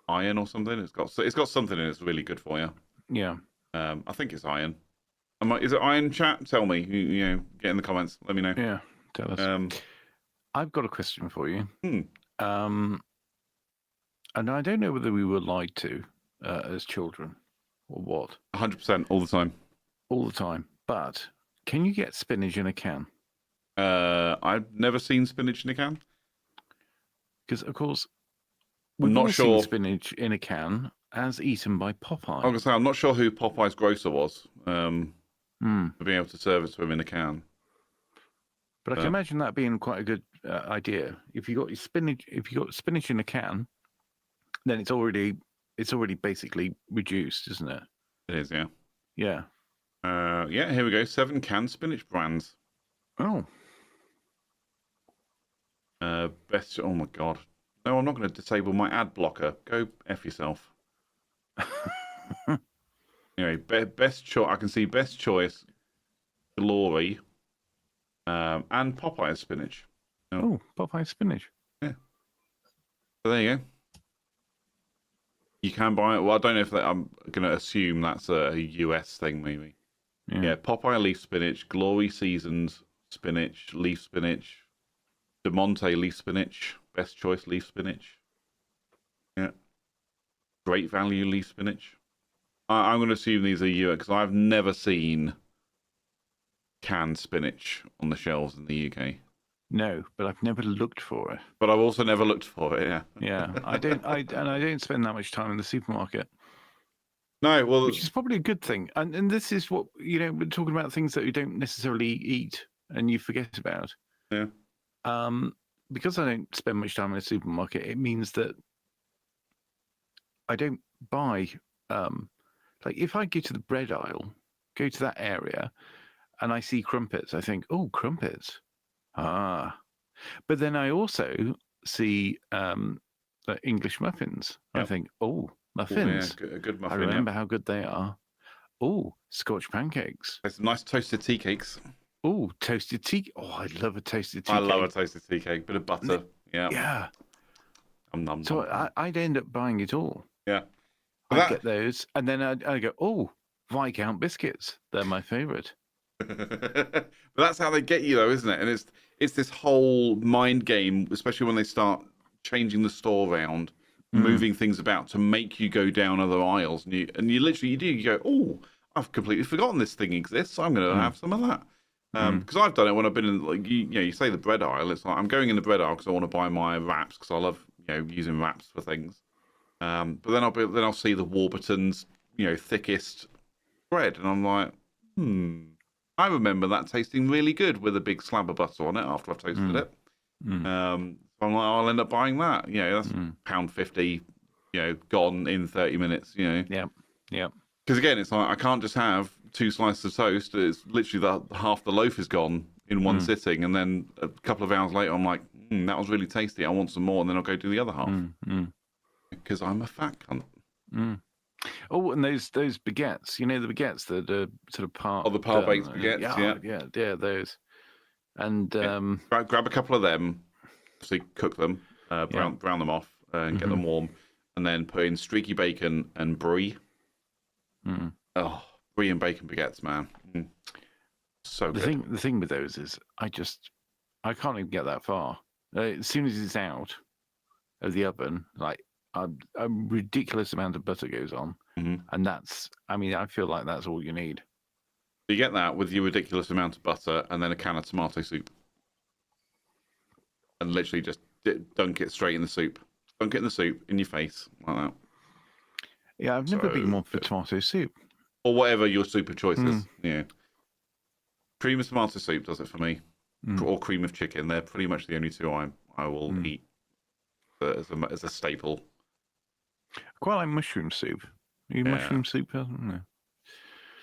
iron or something. It's got something in it that's really good for you. Yeah. I think it's iron. Is it iron, chat? Tell me. You know, get in the comments. Let me know. Yeah, tell us. I've got a question for you. And I don't know whether we were lied to as children or what. 100% all the time. All the time. But can you get spinach in a can? I've never seen spinach in a can. Because, of course, I'm not sure. Seen spinach in a can as eaten by Popeye. I was going to say, I'm not sure who Popeye's grocer was for being able to serve it to him in a can. But I can imagine that being quite a good idea. If you got spinach in a can, then it's already basically reduced, isn't it? It is, yeah. Yeah. Yeah, here we go. 7 canned spinach brands. Oh. Best. Oh my god. No, I'm not going to disable my ad blocker. Go F yourself. Anyway, best choice. I can see best choice, Glory, and Popeye spinach. Oh, Popeye spinach. Yeah. So there you go. You can buy it. Well, I don't know if I'm going to assume that's a US thing, maybe. Yeah, Popeye leaf spinach, Glory seasoned spinach, leaf spinach, De Monte leaf spinach, best choice leaf spinach. Yeah. Great value leaf spinach. I'm going to assume these are US because I've never seen canned spinach on the shelves in the UK. No, but I've never looked for it. But I've also never looked for it. Yeah. Yeah, I don't spend that much time in the supermarket. No, well, which is probably a good thing. And this is what we're talking about, things that you don't necessarily eat and you forget about. Yeah. Because I don't spend much time in a supermarket, it means that I don't buy. Like if I go to the bread aisle, go to that area, and I see crumpets, I think, oh, crumpets. Ah. But then I also see English muffins. Yep. I think, oh, muffins. Oh, yeah, a good muffin. I remember how good they are. Oh, Scotch pancakes. There's nice toasted tea cakes. Oh, toasted tea. Oh, I love a toasted tea cake. I love a toasted tea cake. Bit of butter. Yeah. Yeah. So I'd end up buying it all. Yeah. I'd get those. And then I'd go, oh, Viscount biscuits. They're my favourite. But that's how they get you, though, isn't it? And it's this whole mind game, especially when they start changing the store around, moving things about to make you go down other aisles. And you literally you go, oh, I've completely forgotten this thing exists. So I'm going to have some of that. Because I've done it when I've been in, like, you say the bread aisle. It's like I'm going in the bread aisle because I want to buy my wraps because I love using wraps for things. But then I'll see the Warburton's thickest bread, and I'm like, I remember that tasting really good with a big slab of butter on it after I've toasted it. I'm like, I'll end up buying that. That's £1.50, gone in 30 minutes. Yeah. Because again, it's like I can't just have 2 slices of toast. It's literally half the loaf is gone in one sitting, and then a couple of hours later, I'm like, that was really tasty. I want some more, and then I'll go do the other half. Because I'm a fat cunt. Oh, and those baguettes, the baguettes that are sort of part. Oh, the par-baked baguettes, yeah, those. And grab a couple of them, obviously cook them, brown them off, and get them warm, and then put in streaky bacon and brie. Oh, Brie and bacon baguettes, man. So good. The thing with those is I can't even get that far. As soon as it's out of the oven, like a ridiculous amount of butter goes on, and I feel like that's all you need. You get that with your ridiculous amount of butter and then a can of tomato soup. And literally just dunk it straight in the soup. Dunk it in the soup, in your face, like that. Yeah, I've never been one for tomato soup. Or whatever your soup of choice is. Yeah. Cream of tomato soup does it for me. Or cream of chicken. They're pretty much the only two I will eat as a staple. I quite like mushroom soup. Are you a mushroom soup person? No.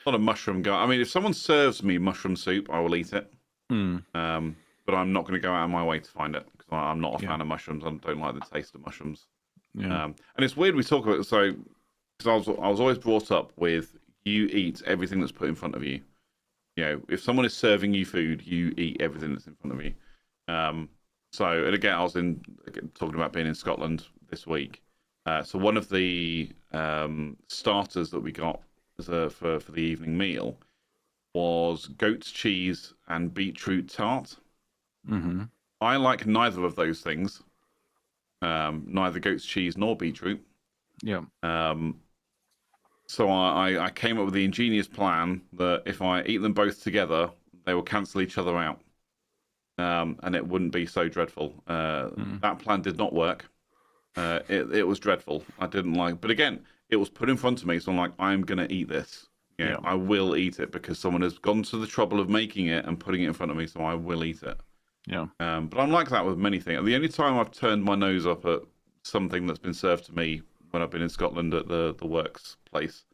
Not a mushroom guy. I mean, if someone serves me mushroom soup, I will eat it. But I'm not going to go out of my way to find it because I'm not a fan of mushrooms. I don't like the taste of mushrooms. Yeah. And it's weird we talk about it. Because I was always brought up with you eat everything that's put in front of you. You know, if someone is serving you food, you eat everything that's in front of you. And again, I was talking about being in Scotland this week. So one of the starters that we got for the evening meal was goat's cheese and beetroot tart. I like neither of those things, neither goat's cheese nor beetroot. Yeah. So I came up with the ingenious plan that if I eat them both together, they will cancel each other out, and it wouldn't be so dreadful. That plan did not work. It was dreadful. I didn't like, but again, it was put in front of me, so I'm like, I'm gonna eat this. Yeah, I will eat it because someone has gone to the trouble of making it and putting it in front of me, so I will eat it. Yeah. But I'm like that with many things. The only time I've turned my nose up at something that's been served to me when I've been in Scotland at the works place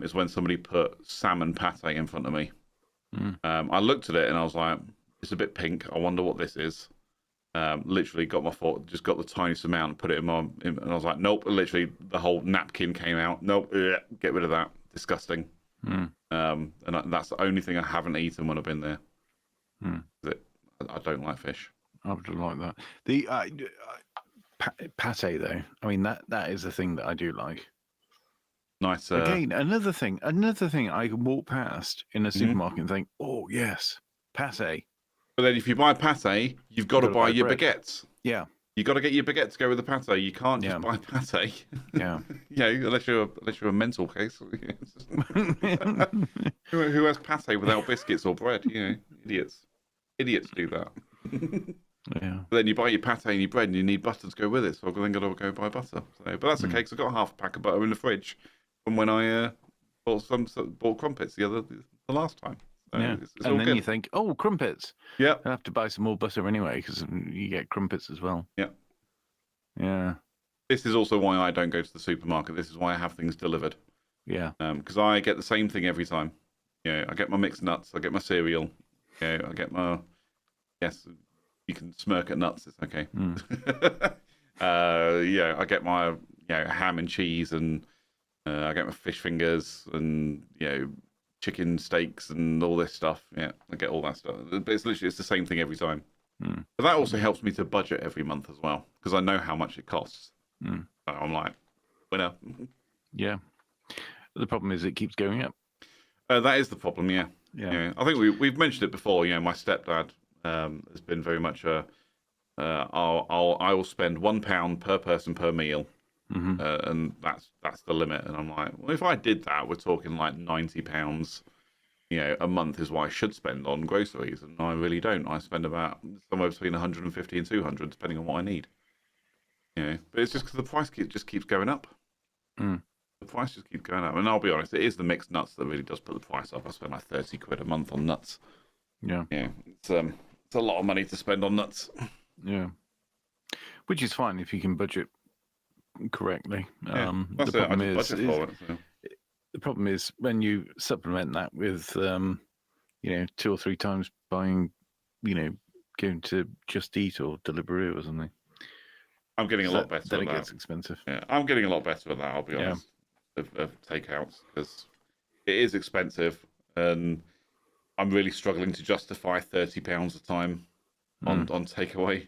is when somebody put salmon pate in front of me. I looked at it and I was like, it's a bit pink. I wonder what this is. Literally got my fork, just got the tiniest amount and put it and I was like, nope. Literally the whole napkin came out. Nope, get rid of that. Disgusting. And that's the only thing I haven't eaten when I've been there. I don't like fish. I would like that. The pate though, I mean that is a thing that I do like. Nice. Again, another thing I can walk past in a supermarket and think, oh yes, pate. But then if you buy pate, you've got to buy your baguettes. Yeah. You got to get your baguette to go with the pate. You can't just buy pate. Yeah. Unless you're a mental case. Who has pate without biscuits or bread? Idiots. Idiots do that. Yeah. But then you buy your pate and your bread, and you need butter to go with it. So I've then got to go buy butter. But that's okay, because I got half a pack of butter in the fridge from when I bought crumpets the last time. So it's and then good. you think, oh, crumpets. Yeah. I have to buy some more butter anyway because you get crumpets as well. Yeah. Yeah. This is also why I don't go to the supermarket. This is why I have things delivered. Yeah. Because I get the same thing every time. I get my mixed nuts. I get my cereal. I get my... Yes, you can smirk at nuts. It's okay. I get my ham and cheese, and I get my fish fingers, and chicken steaks, and all this stuff. Yeah, I get all that stuff. But it's the same thing every time. But that also helps me to budget every month as well, because I know how much it costs. So I'm like, winner. Yeah. The problem is it keeps going up. That is the problem. Yeah. Yeah. I think we've mentioned it before. My stepdad has been very much I will spend £1 per person per meal, and that's the limit. And I'm like, well, if I did that, we're talking like £90, a month is what I should spend on groceries, and I really don't. I spend about somewhere between 150 and 200, depending on what I need. But it's just because the price just keeps going up. The price just keeps going up, and I'll be honest, it is the mixed nuts that really does put the price up. I spend like £30 a month on nuts. Yeah. It's a lot of money to spend on nuts. Yeah, which is fine if you can budget correctly. That's the problem it. I just budget for it. So. The problem is when you supplement that with 2 or 3 times buying, going to Just Eat or Delivery or something. I'm getting a lot better. Then at it that. gets expensive. Yeah, I'm getting a lot better at that. I'll be honest. Of takeouts, because it is expensive, and I'm really struggling to justify £30 a time on takeaway.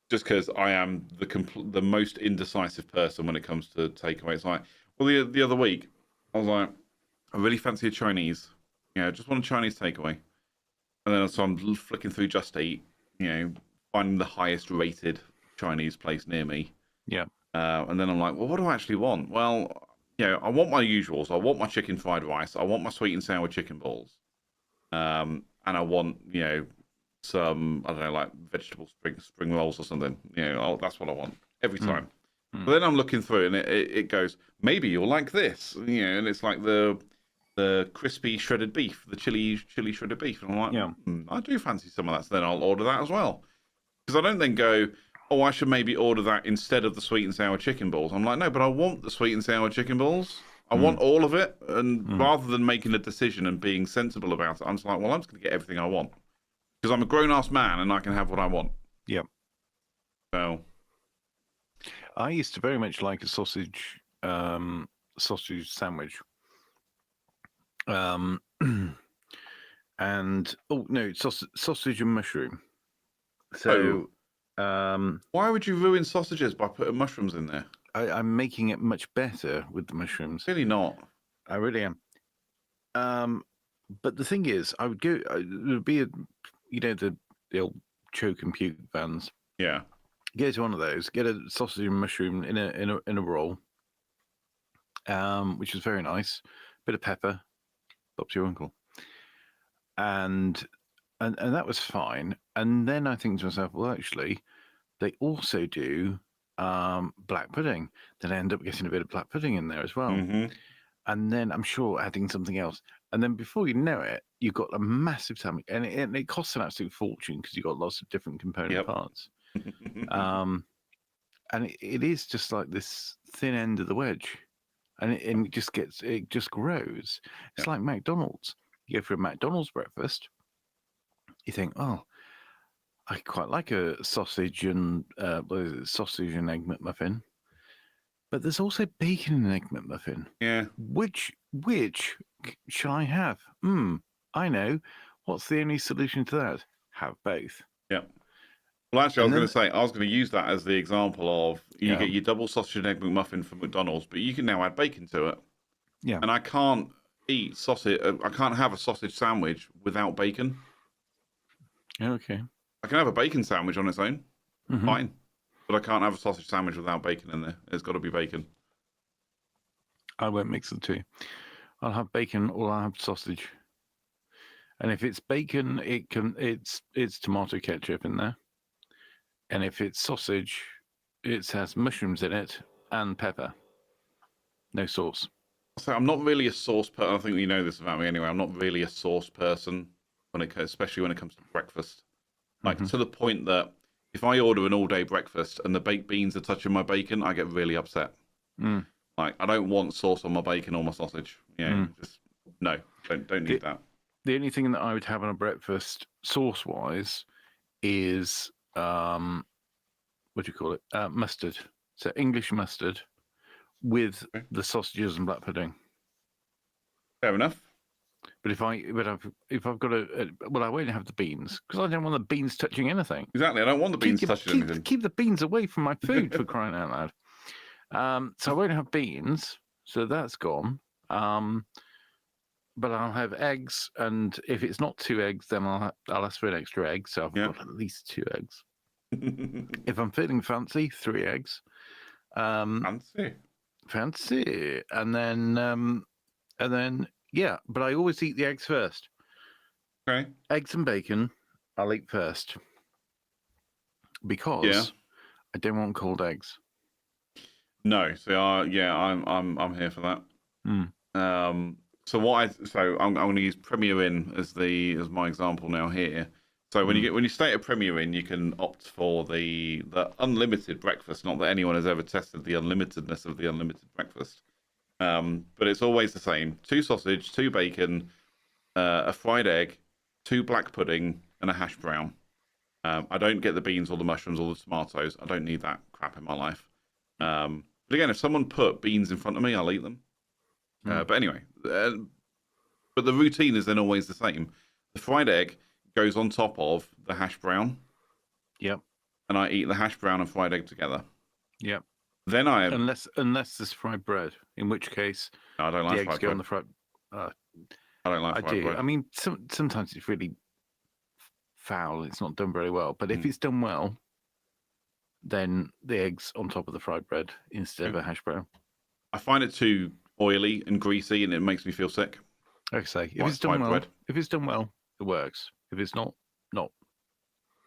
Just because I am the most indecisive person when it comes to takeaway. It's like, well, the other week I was like, I really fancy a Chinese. Just want a Chinese takeaway. And then so I'm flicking through Just Eat, finding the highest rated Chinese place near me. Yeah. And then I'm like, well, what do I actually want? Well, I want my usuals. I want my chicken fried rice. I want my sweet and sour chicken balls. And I want, some, I don't know, like vegetable spring rolls or something. That's what I want every time. But then I'm looking through and it goes, maybe you'll like this. And it's like the crispy shredded beef, the chili shredded beef. And I'm like, I do fancy some of that. So then I'll order that as well. Because I don't then go, oh, I should maybe order that instead of the sweet and sour chicken balls. I'm like, no, but I want the sweet and sour chicken balls. I want all of it. And rather than making a decision and being sensible about it, I'm just like, well, I'm just going to get everything I want. Because I'm a grown-ass man and I can have what I want. Yep. So, I used to very much like a sausage sandwich. And sausage and mushroom. So, why would you ruin sausages by putting mushrooms in there? I'm making it much better with the mushrooms. Really not. I really am. But the thing is, I would go. It would be the old choke and puke vans. Yeah. Go to one of those. Get a sausage and mushroom in a roll. Which is very nice. Bit of pepper. Bob's your uncle. And that was fine. And then I think to myself, well, actually, they also do black pudding. Then I end up getting a bit of black pudding in there as well. And then I'm sure adding something else. And then before you know it, you've got a massive sandwich. And it costs an absolute fortune because you've got lots of different component parts. And it is just like this thin end of the wedge. And it just grows. It's like McDonald's. You go for a McDonald's breakfast, you think, oh, I quite like a sausage and sausage and egg McMuffin, but there's also bacon and egg McMuffin. Yeah. Which shall I have? I know. What's the only solution to that? Have both. Yeah. Well, actually, I was going to use that as the example of you get your double sausage and egg McMuffin from McDonald's, but you can now add bacon to it. Yeah. And I can't eat sausage. I can't have a sausage sandwich without bacon. Okay. I can have a bacon sandwich on its own, fine, but I can't have a sausage sandwich without bacon in there. It's got to be bacon. I won't mix the two. I'll have bacon or I'll have sausage. And if it's bacon, it's tomato ketchup in there. And if it's sausage, it has mushrooms in it and pepper. No sauce. So I'm not really a sauce person. I think you know this about me anyway. I'm not really a sauce person especially when it comes to breakfast. Like to the point that if I order an all-day breakfast and the baked beans are touching my bacon, I get really upset. Like I don't want sauce on my bacon or my sausage. Just no, don't need that. The only thing that I would have on a breakfast, sauce-wise, is what do you call it? Mustard. So English mustard with the sausages and black pudding. Fair enough. But if I've got I won't have the beans because I don't want the beans touching anything. Exactly, I don't want the beans touching anything. Keep the beans away from my food for crying out loud. So I won't have beans, so that's gone. But I'll have eggs, and if it's not 2 eggs, then I'll ask for an extra egg. So I've got at least 2 eggs. If I'm feeling fancy, 3 eggs. Fancy, and then. Yeah, but I always eat the eggs first. Okay. Eggs and bacon, I'll eat first because I don't want cold eggs. No, so I'm here for that. So I'm going to use Premier Inn as my example now here. So when you stay at Premier Inn, you can opt for the unlimited breakfast. Not that anyone has ever tested the unlimitedness of the unlimited breakfast. But it's always the same: 2 sausage, 2 bacon, a fried egg, 2 black pudding, and a hash brown. I don't get the beans or the mushrooms or the tomatoes. I don't need that crap in my life. But again, if someone put beans in front of me, I'll eat them. But anyway, but the routine is then always the same. The fried egg goes on top of the hash brown. Yep. And I eat the hash brown and fried egg together. Yep. Then unless there's fried bread, in which case I don't like the eggs fried go bread. on the fried. Uh, I don't like I fried do. bread. I mean, sometimes it's really foul. It's not done very well. But if it's done well, then the eggs on top of the fried bread instead of a hash brown. I find it too oily and greasy, and it makes me feel sick. Like I say, if Like it's done fried well, bread. it works. If it's not, not.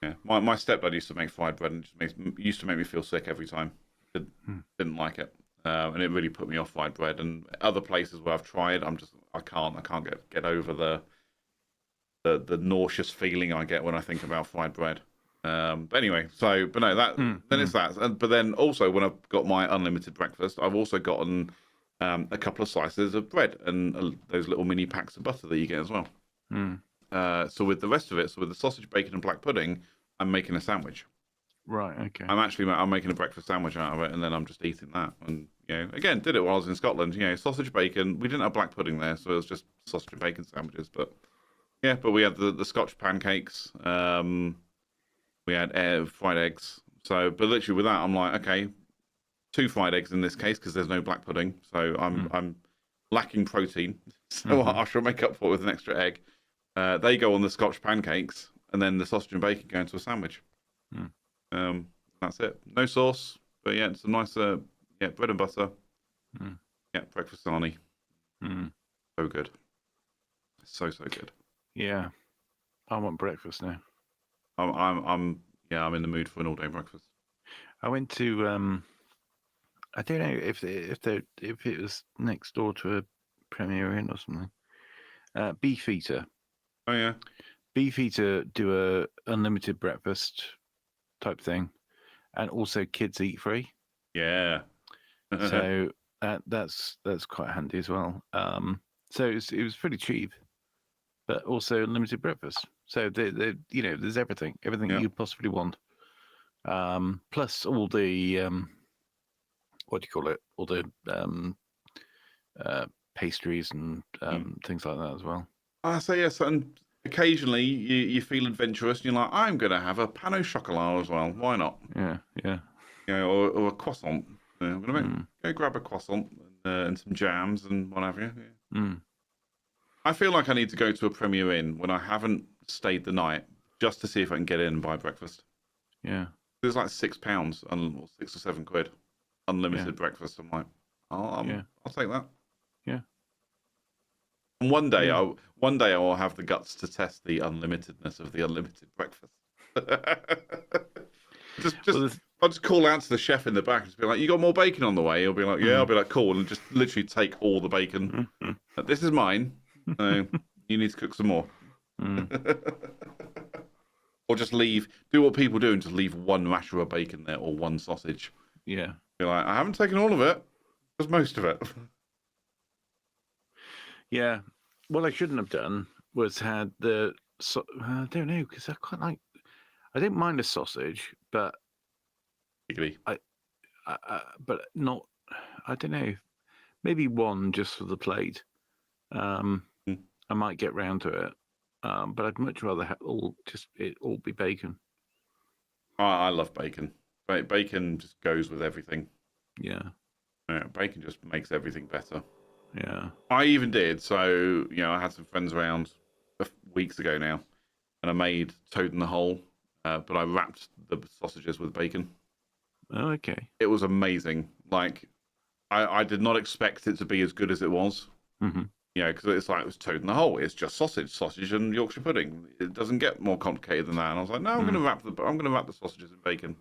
Yeah, my stepdad used to make fried bread, and it used to make me feel sick every time. Didn't like it, and it really put me off fried bread. And other places where I've tried, I can't get over the nauseous feeling I get when I think about fried bread. But anyway, but no, then it's that. But then also when I've got my unlimited breakfast, I've also gotten a couple of slices of bread and those little mini packs of butter that you get as well. So with the rest of it, so with the sausage, bacon, and black pudding, I'm making a sandwich. Right. Okay. I'm making a breakfast sandwich out of it, and then I'm just eating that. And again, did it while I was in Scotland. Sausage, bacon. We didn't have black pudding there, so it was just sausage and bacon sandwiches. But we had the Scotch pancakes. We had fried eggs. So, but literally with that, I'm like, okay, 2 fried eggs in this case because there's no black pudding. So I'm lacking protein. So I shall make up for it with an extra egg. They go on the Scotch pancakes, and then the sausage and bacon go into a sandwich. That's it. No sauce, but it's a nice bread and butter. Breakfast sarnie. So good. So good. Yeah, I want breakfast now. I'm in the mood for an all-day breakfast. I went to I don't know if it was next door to a Premier Inn or something. Beefeater. Oh yeah. Beefeater do a unlimited breakfast type thing, and also kids eat free. Yeah. So that's quite handy as well. So it was pretty cheap, but also unlimited breakfast. So there's everything you possibly want. Plus all the what do you call it? All the pastries and things like that as well. So yes, and occasionally you feel adventurous and you're like, I'm gonna have a pain au chocolat as well. Why not? Yeah. Or a croissant. I'm gonna go grab a croissant and some jams and what have you. Yeah. I feel like I need to go to a Premier Inn when I haven't stayed the night just to see if I can get in and buy breakfast. Yeah. It's like £6 or £6 or £7 unlimited breakfast. I'm like, I'll take that. Yeah. And one day I will have the guts to test the unlimitedness of the unlimited breakfast. I'll just call out to the chef in the back and just be like, "You got more bacon on the way?" He'll be like, "Yeah." I'll be like, "Cool," and just literally take all the bacon. This is mine. You need to cook some more. Or just do what people do and just leave one rasher of bacon there or one sausage. Yeah. Be like, I haven't taken all of it, just most of it. Yeah. What I shouldn't have done was had I don't know, because I don't mind a sausage, but but not. I don't know. Maybe one just for the plate. I might get round to it, but I'd much rather have it all be bacon. I love bacon. Bacon just goes with everything. Yeah. Bacon just makes everything better. Yeah. I even did. So I had some friends around weeks ago now, and I made toad in the hole, but I wrapped the sausages with bacon. Oh, okay. It was amazing. Like, I did not expect it to be as good as it was. Because it was toad in the hole. It's just sausage and Yorkshire pudding. It doesn't get more complicated than that. And I was like, no, I'm going to wrap the sausages in bacon.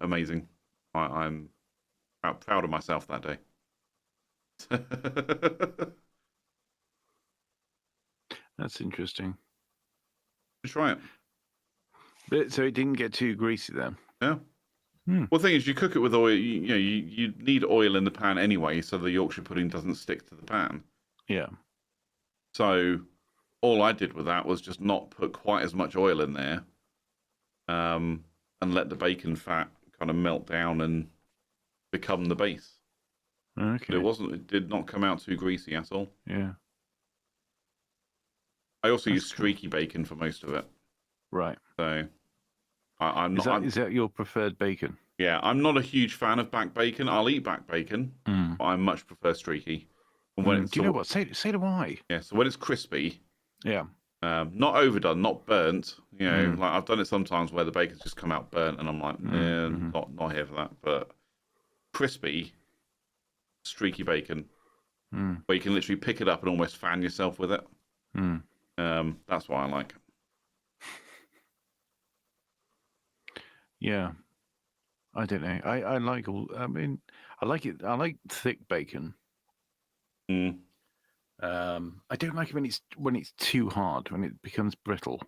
Amazing. I'm proud of myself that day. That's interesting. Try it. But, so it didn't get too greasy then? Yeah. Well, the thing is, you cook it with oil. You need oil in the pan anyway, so the Yorkshire pudding doesn't stick to the pan. Yeah. So all I did with that was just not put quite as much oil in there, and let the bacon fat kind of melt down and become the base. Okay. But it did not come out too greasy at all. Yeah. I also use streaky bacon for most of it. Right. So I'm not. Is that your preferred bacon? Yeah, I'm not a huge fan of back bacon. I'll eat back bacon, but I much prefer streaky. And when Do you know what? Say do I. Yeah, so when it's crispy, Yeah. not overdone, not burnt. You know, like I've done it sometimes where the bacon's just come out burnt, and I'm like, not here for that. But crispy, streaky bacon, where you can literally pick it up and almost fan yourself with it. That's what I like. Yeah. I don't know. I like all. I mean, I like it. I like thick bacon. I don't like it when it's too hard, when it becomes brittle.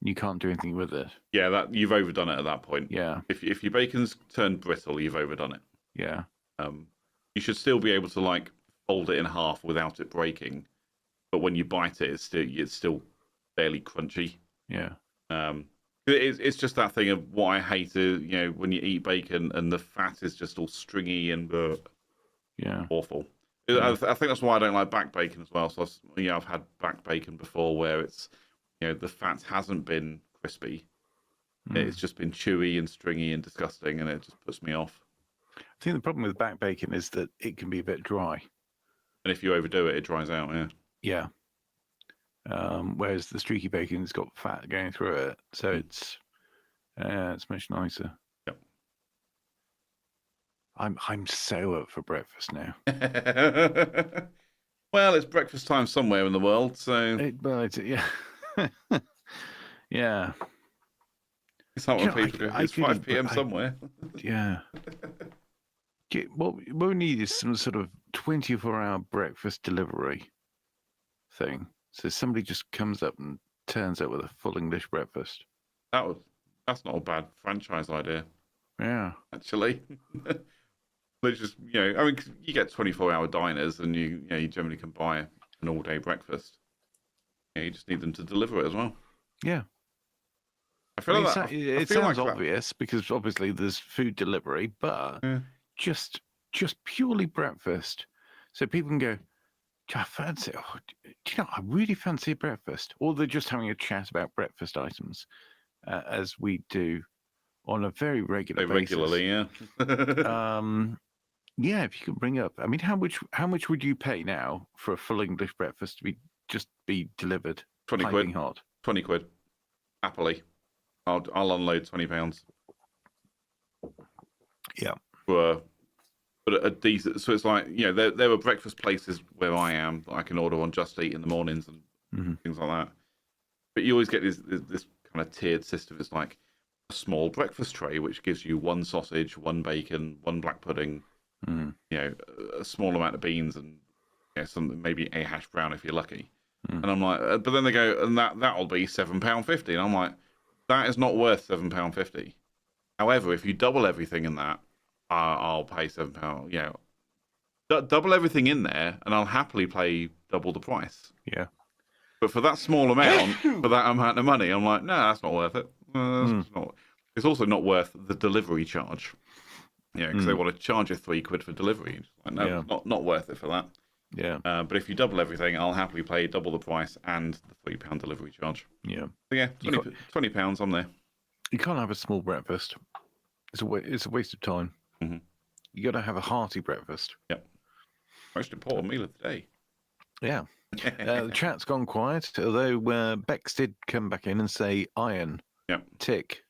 You can't do anything with it. Yeah, that you've overdone it at that point. Yeah. If your bacon's turned brittle, you've overdone it. Yeah. You should still be able to like fold it in half without it breaking, but when you bite it, it's still fairly crunchy. Yeah. It's just that thing of what I hate is, you know, when you eat bacon and the fat is just all stringy and awful. I think that's why I don't like back bacon as well. So I've had back bacon before where it's, you know, the fat hasn't been crispy. It's just been chewy and stringy and disgusting, and it just puts me off. I think the problem with back bacon is that it can be a bit dry. And if you overdo it, it dries out, Yeah. Whereas the streaky bacon's got fat going through it, so it's much nicer. Yep. I'm so up for breakfast now. Well, it's breakfast time somewhere in the world, so yeah. Yeah. It's not what people do. It's 5 p.m. somewhere. Yeah. What we need is some sort of 24-hour breakfast delivery thing. So somebody just comes up and turns up with a full English breakfast. That's not a bad franchise idea. Yeah. Actually. They just, you know, I mean, you get 24-hour diners, and you generally can buy an all-day breakfast. Yeah, you just need them to deliver it as well. Yeah. I feel like it sounds obvious because obviously there's food delivery, but just purely breakfast, so people can go, I fancy. Oh, do you know? I really fancy a breakfast, or they're just having a chat about breakfast items, as we do on a very regular basis. Regularly, yeah. Yeah, if you could bring up, I mean, how much would you pay now for a full English breakfast to be delivered? 20 quid. Hot. 20 quid. Happily. I'll unload £20. Yeah. But a decent. So it's like, you know, there were breakfast places where I am that I can order on Just Eat in the mornings and things like that. But you always get this kind of tiered system. It's like a small breakfast tray which gives you 1 sausage, 1 bacon, 1 black pudding, you know, a small amount of beans, and you know, some maybe a hash brown if you're lucky. And I'm like, but then they go, and that'll be £7.50, and I'm like, that is not worth £7.50. However, if you double everything in that, I'll pay £7. You know, double everything in there, and I'll happily pay double the price. Yeah. But for that small amount, for that amount of money, I'm like, no, that's not worth it. It's also not worth the delivery charge. Yeah, because they want to charge you £3 for delivery. Like, no, not worth it for that. Yeah. But if you double everything, I'll happily pay double the price and the £3 delivery charge. Yeah. So yeah, £20, I'm there. You can't have a small breakfast. It's a waste of time. You got to have a hearty breakfast. Yep. Most important meal of the day. Yeah. The chat's gone quiet, although Bex did come back in and say iron. Yep. Tick.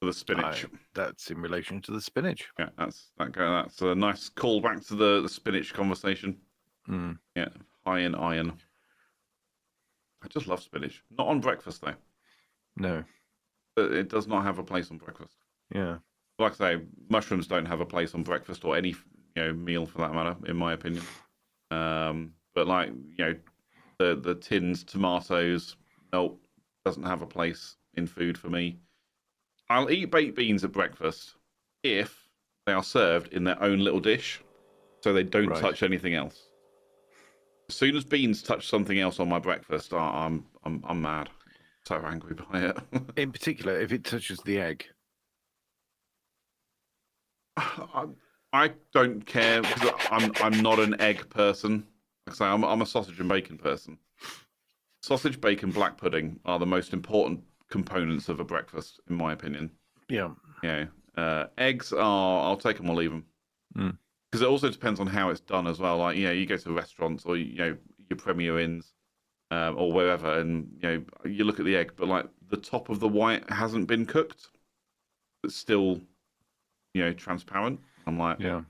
For the spinach. That's in relation to the spinach. Yeah, that's a nice callback to the spinach conversation. Yeah, high in iron. I just love spinach. Not on breakfast though. No. It does not have a place on breakfast. Yeah. Like I say, mushrooms don't have a place on breakfast or any meal for that matter, in my opinion. But like the tins, tomatoes, no, doesn't have a place in food for me. I'll eat baked beans at breakfast if they are served in their own little dish, so they don't touch anything else. As soon as beans touch something else on my breakfast, I'm mad. So angry by it. In particular, if it touches the egg. I don't care because I'm not an egg person. Like I say, I'm a sausage and bacon person. Sausage, bacon, black pudding are the most important components of a breakfast, in my opinion. Yeah. Eggs are, I'll take them or leave them. because it also depends on how it's done as well. Like, you go to restaurants or your Premier Inns or wherever, and you look at the egg, but like the top of the white hasn't been cooked. It's still transparent. I'm like, Yeah.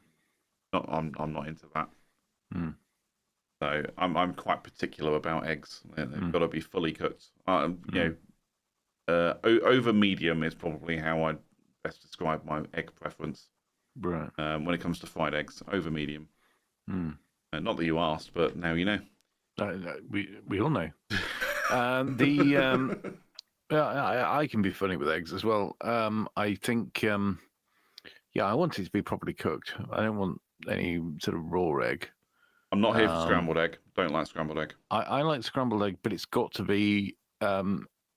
I'm not into that. Mm. So I'm quite particular about eggs. They've got to be fully cooked. Over medium is probably how I'd best describe my egg preference. Right. When it comes to fried eggs, over medium. Mm. Not that you asked, but now you know. We all know. I can be funny with eggs as well. I think I want it to be properly cooked. I don't want any sort of raw egg. I'm not here for scrambled egg. Don't like scrambled egg. I like scrambled egg, but it's got to be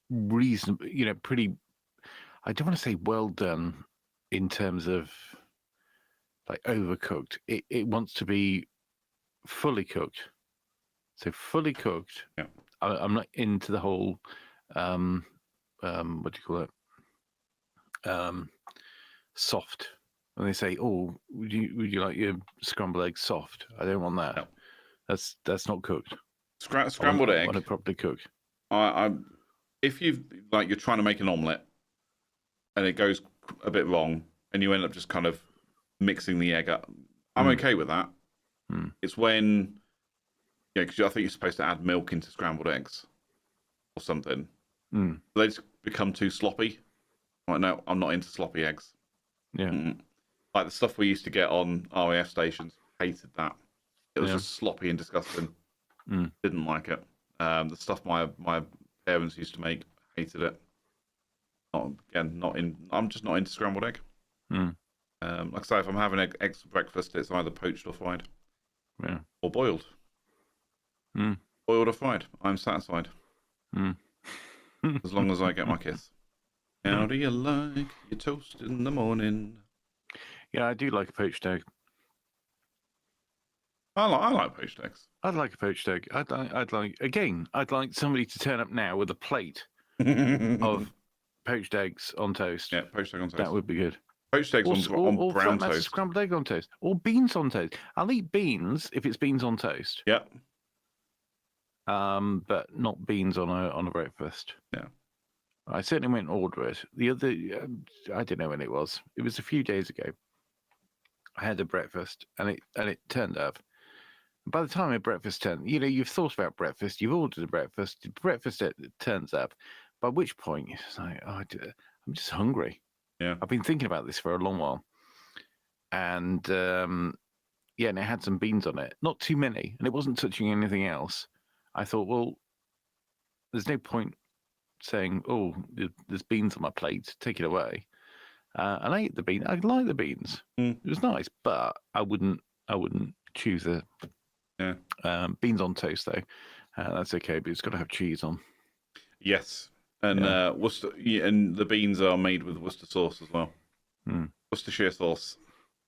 reasonable. Pretty. I don't want to say well done in terms of like overcooked. It wants to be fully cooked. So fully cooked. Yeah. I'm not into the whole what do you call it? Soft. When they say, "Oh, would you like your scrambled egg soft?" I don't want that. No. That's not cooked. Scrambled egg. I want it properly cooked. If you're trying to make an omelette and it goes a bit wrong and you end up just kind of mixing the egg up, I'm okay with that. It's when because I think you're supposed to add milk into scrambled eggs or something. They just become too sloppy. Like, no, I'm not into sloppy eggs. Yeah. Like the stuff we used to get on RAF stations, hated that. It was just sloppy and disgusting. Didn't like it. The stuff my parents used to make, hated it. I'm just not into scrambled egg. Like I say, if I'm having eggs for breakfast, it's either poached or fried. Yeah. Or boiled. Boiled or fried, I'm satisfied. As long as I get my kiss. How do you like your toast in the morning? Yeah, I do like a poached egg. I like poached eggs. I'd like a poached egg. I'd like somebody to turn up now with a plate of poached eggs on toast. Yeah, poached egg on toast. That would be good. Poached eggs on brown toast. Scrambled egg on toast. Or beans on toast. I'll eat beans if it's beans on toast. Yeah. But not beans on a breakfast. Yeah. I certainly went and order it. The other, I don't know when it was. It was a few days ago. I had a breakfast, and it turned up. By the time breakfast turned, you've thought about breakfast, you've ordered a breakfast, it turns up. By which point it's like, I'm just hungry. Yeah. I've been thinking about this for a long while, and and it had some beans on it, not too many, and it wasn't touching anything else. I thought, well, there's no point saying, "Oh, there's beans on my plate, take it away." And I ate the bean. I like the beans. It was nice, but I wouldn't choose the beans on toast though. That's okay, but it's got to have cheese on. Yes, and Worcester, and the beans are made with Worcester sauce as well. Worcestershire sauce.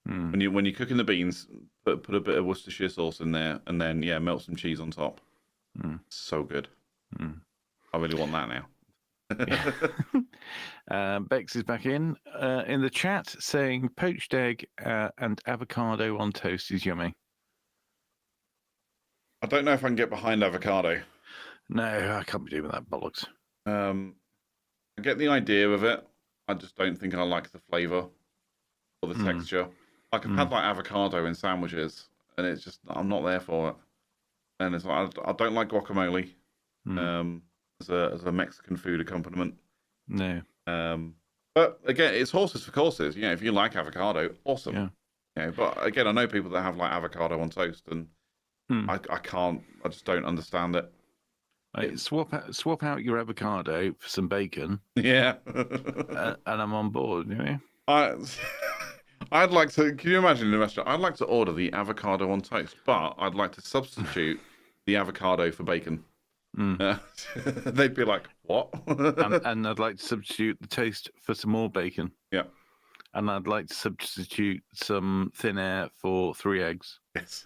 When you're cooking the beans, put a bit of Worcestershire sauce in there, and then melt some cheese on top. So good. I really want that now. Bex is back in the chat saying poached egg and avocado on toast is yummy. I don't know if I can get behind avocado. No, I can't be doing that bollocks. I get the idea of it. I just don't think I like the flavour or the texture. Like I've had like avocado in sandwiches, and it's just I'm not there for it. And it's like I don't like guacamole as a Mexican food accompaniment. No. But again, it's horses for courses. If you like avocado, awesome. Yeah. But again, I know people that have like avocado on toast, and I can't. I just don't understand it. Swap out your avocado for some bacon. Yeah. And I'm on board. I'd like to. Can you imagine in a restaurant? I'd like to order the avocado on toast, but I'd like to substitute the avocado for bacon. They'd be like, "What?" and I'd like to substitute the toast for some more bacon. Yeah. And I'd like to substitute some thin air for 3 eggs. Yes.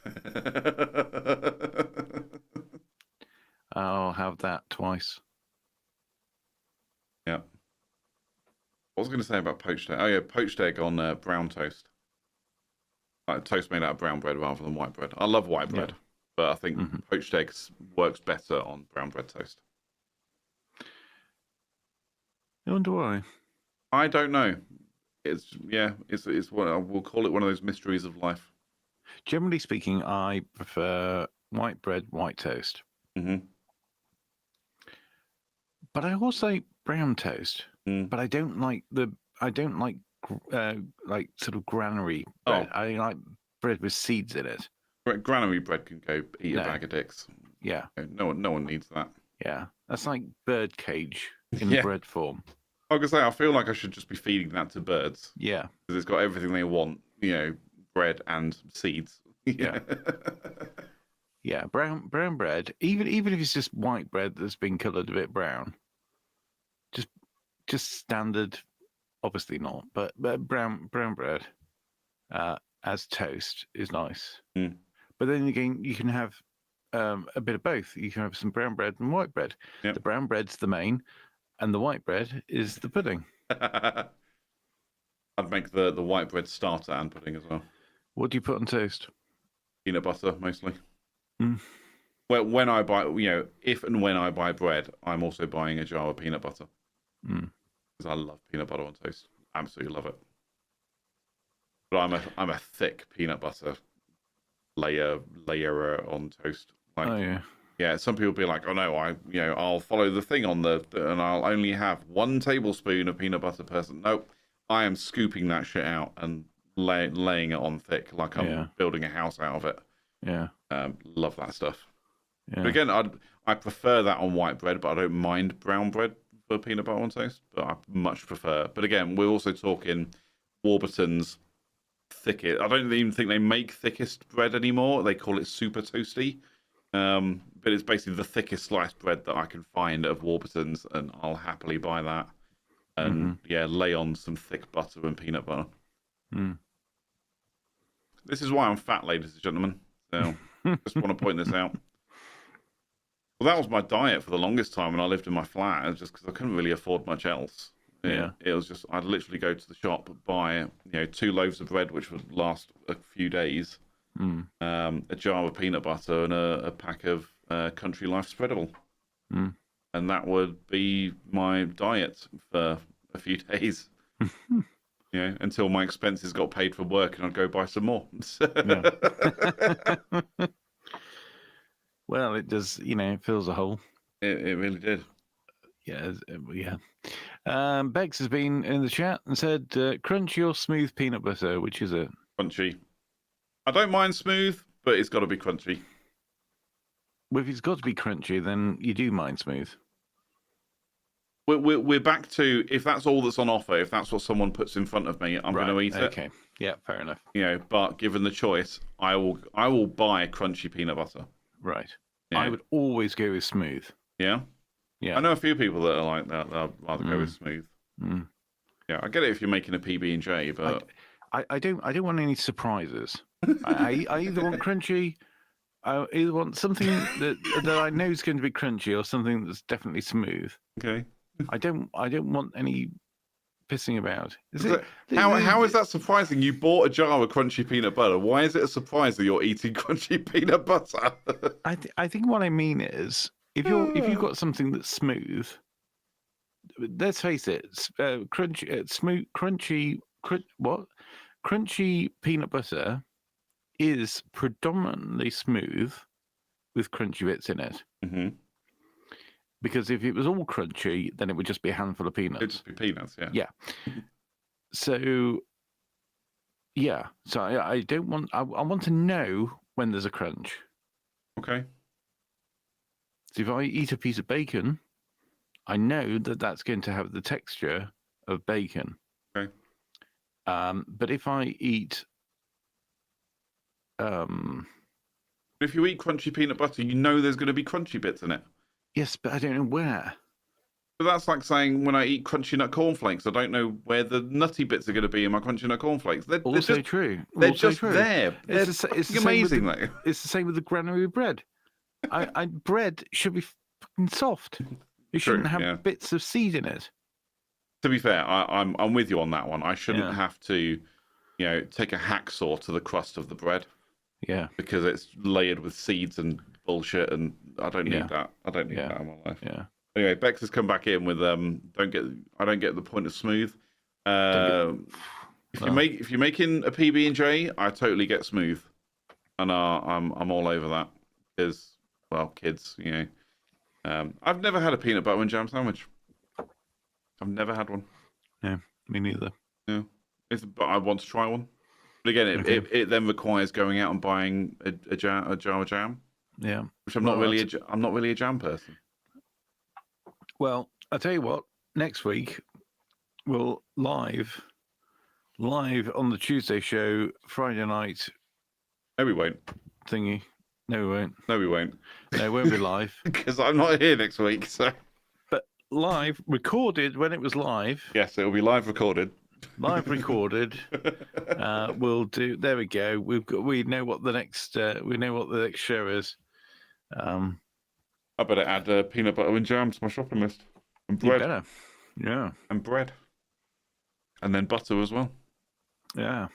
I'll have that twice. Yeah. What was I going to say about poached egg? Oh yeah, poached egg on brown toast. like toast made out of brown bread rather than white bread. I love white bread, but I think poached eggs works better on brown bread toast. I wonder why. I don't know. It's what we'll call it, one of those mysteries of life. Generally speaking, I prefer white bread, white toast. Mm-hmm. But I also like brown toast. But I don't like like sort of granary bread. I like bread with seeds in it. Granary bread can go eat a bag of dicks. Yeah. No one needs that. Yeah. That's like bird cage in bread form. I was gonna say, I feel like I should just be feeding that to birds. Yeah. Because it's got everything they want, bread and seeds. Yeah. Yeah. Brown bread, even if it's just white bread that's been coloured a bit brown. Just standard, obviously not, but brown bread as toast is nice. But then again, you can have a bit of both. You can have some brown bread and white bread. Yep. The brown bread's the main, and the white bread is the pudding. I'd make the white bread starter and pudding as well. What do you put on toast? Peanut butter, mostly. Well, when I buy, if and when I buy bread, I'm also buying a jar of peanut butter. Because I love peanut butter on toast. Absolutely love it. But I'm a thick peanut butter layerer on toast. Like, yeah. Some people be like, oh no, I'll follow the thing on and I'll only have 1 tablespoon of peanut butter per person. Nope, I am scooping that shit out and laying it on thick, like I'm building a house out of it. Yeah. Love that stuff. Yeah. But again, I prefer that on white bread, but I don't mind brown bread for peanut butter on toast. But I much prefer. But again, we're also talking Warburton's thickest. I don't even think they make thickest bread anymore. They call it super toasty. But it's basically the thickest sliced bread that I can find of Warburton's, and I'll happily buy that. And lay on some thick butter and peanut butter. This is why I'm fat, ladies and gentlemen. So just want to point this out. Well, that was my diet for the longest time when I lived in my flat, just because I couldn't really afford much else. It was just, I'd literally go to the shop, buy 2 loaves of bread, which would last a few days, a jar of peanut butter, and a pack of Country Life Spreadable. And that would be my diet for a few days. Until my expenses got paid for work and I'd go buy some more. Well, it does, it fills a hole. It really did. Yeah. Bex has been in the chat and said, crunchy or smooth peanut butter, which is it? Crunchy. I don't mind smooth, but it's got to be crunchy. Well, if it's got to be crunchy, then you do mind smooth. We're back to, if that's all that's on offer, if that's what someone puts in front of me, I'm going to eat it. Okay. Yeah, fair enough. But given the choice, I will buy crunchy peanut butter. Right. I would always go with smooth. Yeah? Yeah. I know a few people that are like that. I'd rather go with smooth. Yeah, I get it if you're making a PB&J, but I don't want any surprises. I either want crunchy, I either want something that I know is going to be crunchy, or something that's definitely smooth. Okay. I don't want any pissing about. How is that surprising? You bought a jar of crunchy peanut butter. Why is it a surprise that you're eating crunchy peanut butter? I think what I mean is, if you've got something that's smooth, let's face it, crunchy peanut butter is predominantly smooth with crunchy bits in it. Because if it was all crunchy, then it would just be a handful of peanuts. It'd just be peanuts, yeah. Yeah. So I don't want. I want to know when there's a crunch. Okay. So if I eat a piece of bacon, I know that that's going to have the texture of bacon. Okay. But if I eat, if you eat crunchy peanut butter, you know there's going to be crunchy bits in it. Yes, but I don't know where. But that's like saying when I eat crunchy nut cornflakes, I don't know where the nutty bits are going to be in my crunchy nut cornflakes. They're also true. They're just there. It's amazing, though. It's the same with the granary bread. Bread should be fucking soft. It shouldn't have bits of seed in it. To be fair, I'm with you on that one. I shouldn't have to take a hacksaw to the crust of the bread. Yeah. Because it's layered with seeds and bullshit, and I don't need that. I don't need that in my life. Yeah. Anyway, Bex has come back in with I don't get the point of smooth. If you're making a PB and J, I totally get smooth, and I'm all over that because kids, I've never had a peanut butter and jam sandwich. I've never had one. Yeah, me neither. Yeah, but I want to try one. But again, it then requires going out and buying a jar of jam. Yeah, which I'm not really a jam person. Well, I'll tell you what. Next week, we'll live on the Tuesday show, Friday night. No, we won't. Thingy. No, we won't. No, we won't. No, it won't be live because I'm not here next week. So, but live recorded when it was live. Yes, it will be live recorded. Live recorded. We'll do. There we go. We know what the next. We know what the next show is. I better add peanut butter and jam to my shopping list. And bread. You better. Yeah. And bread. And then butter as well. Yeah.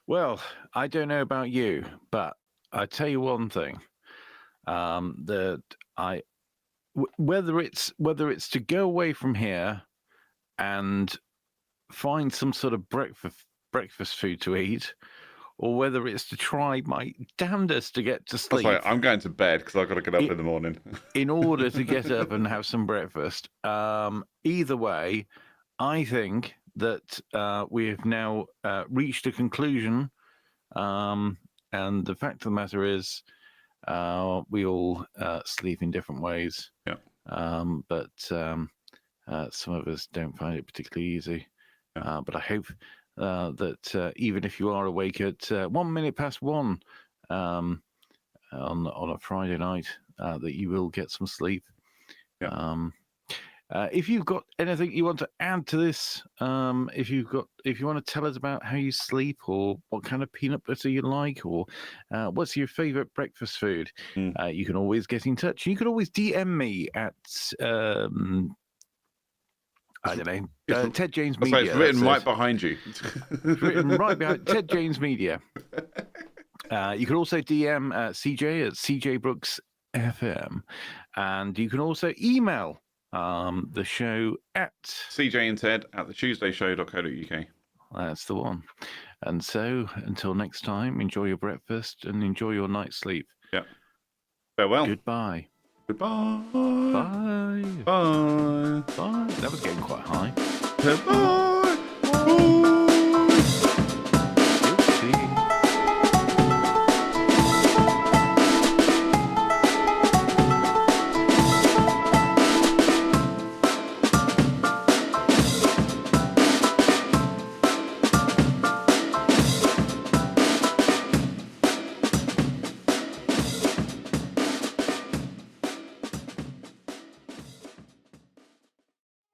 Well, I don't know about you, but I tell you one thing. That whether it's to go away from here and find some sort of breakfast food to eat, or whether it's to try my damnedest to get to sleep. I'm going to bed because I've got to get up in the morning. In order to get up and have some breakfast. Either way, I think that we have now reached a conclusion. And the fact of the matter is, we all sleep in different ways. Yeah. But some of us don't find it particularly easy. Yeah. But I hope that even if you are awake at 1 minute past 1 on a Friday night, that you will get some sleep. Yeah. If you've got anything you want to add to this, if you want to tell us about how you sleep, or what kind of peanut butter you like, or what's your favorite breakfast food, you can always get in touch. You can always DM me at I don't know. Ted James Media. It's written right behind you. It's written right behind Ted James Media. You can also DM CJ at CJ Brooks FM, and you can also email the show at CJ and Ted at thetuesdayshow.co.uk. That's the one. And so, until next time, enjoy your breakfast and enjoy your night's sleep. Yeah. Farewell. Goodbye. Goodbye. Bye. Bye. Bye. That was getting quite high. Goodbye.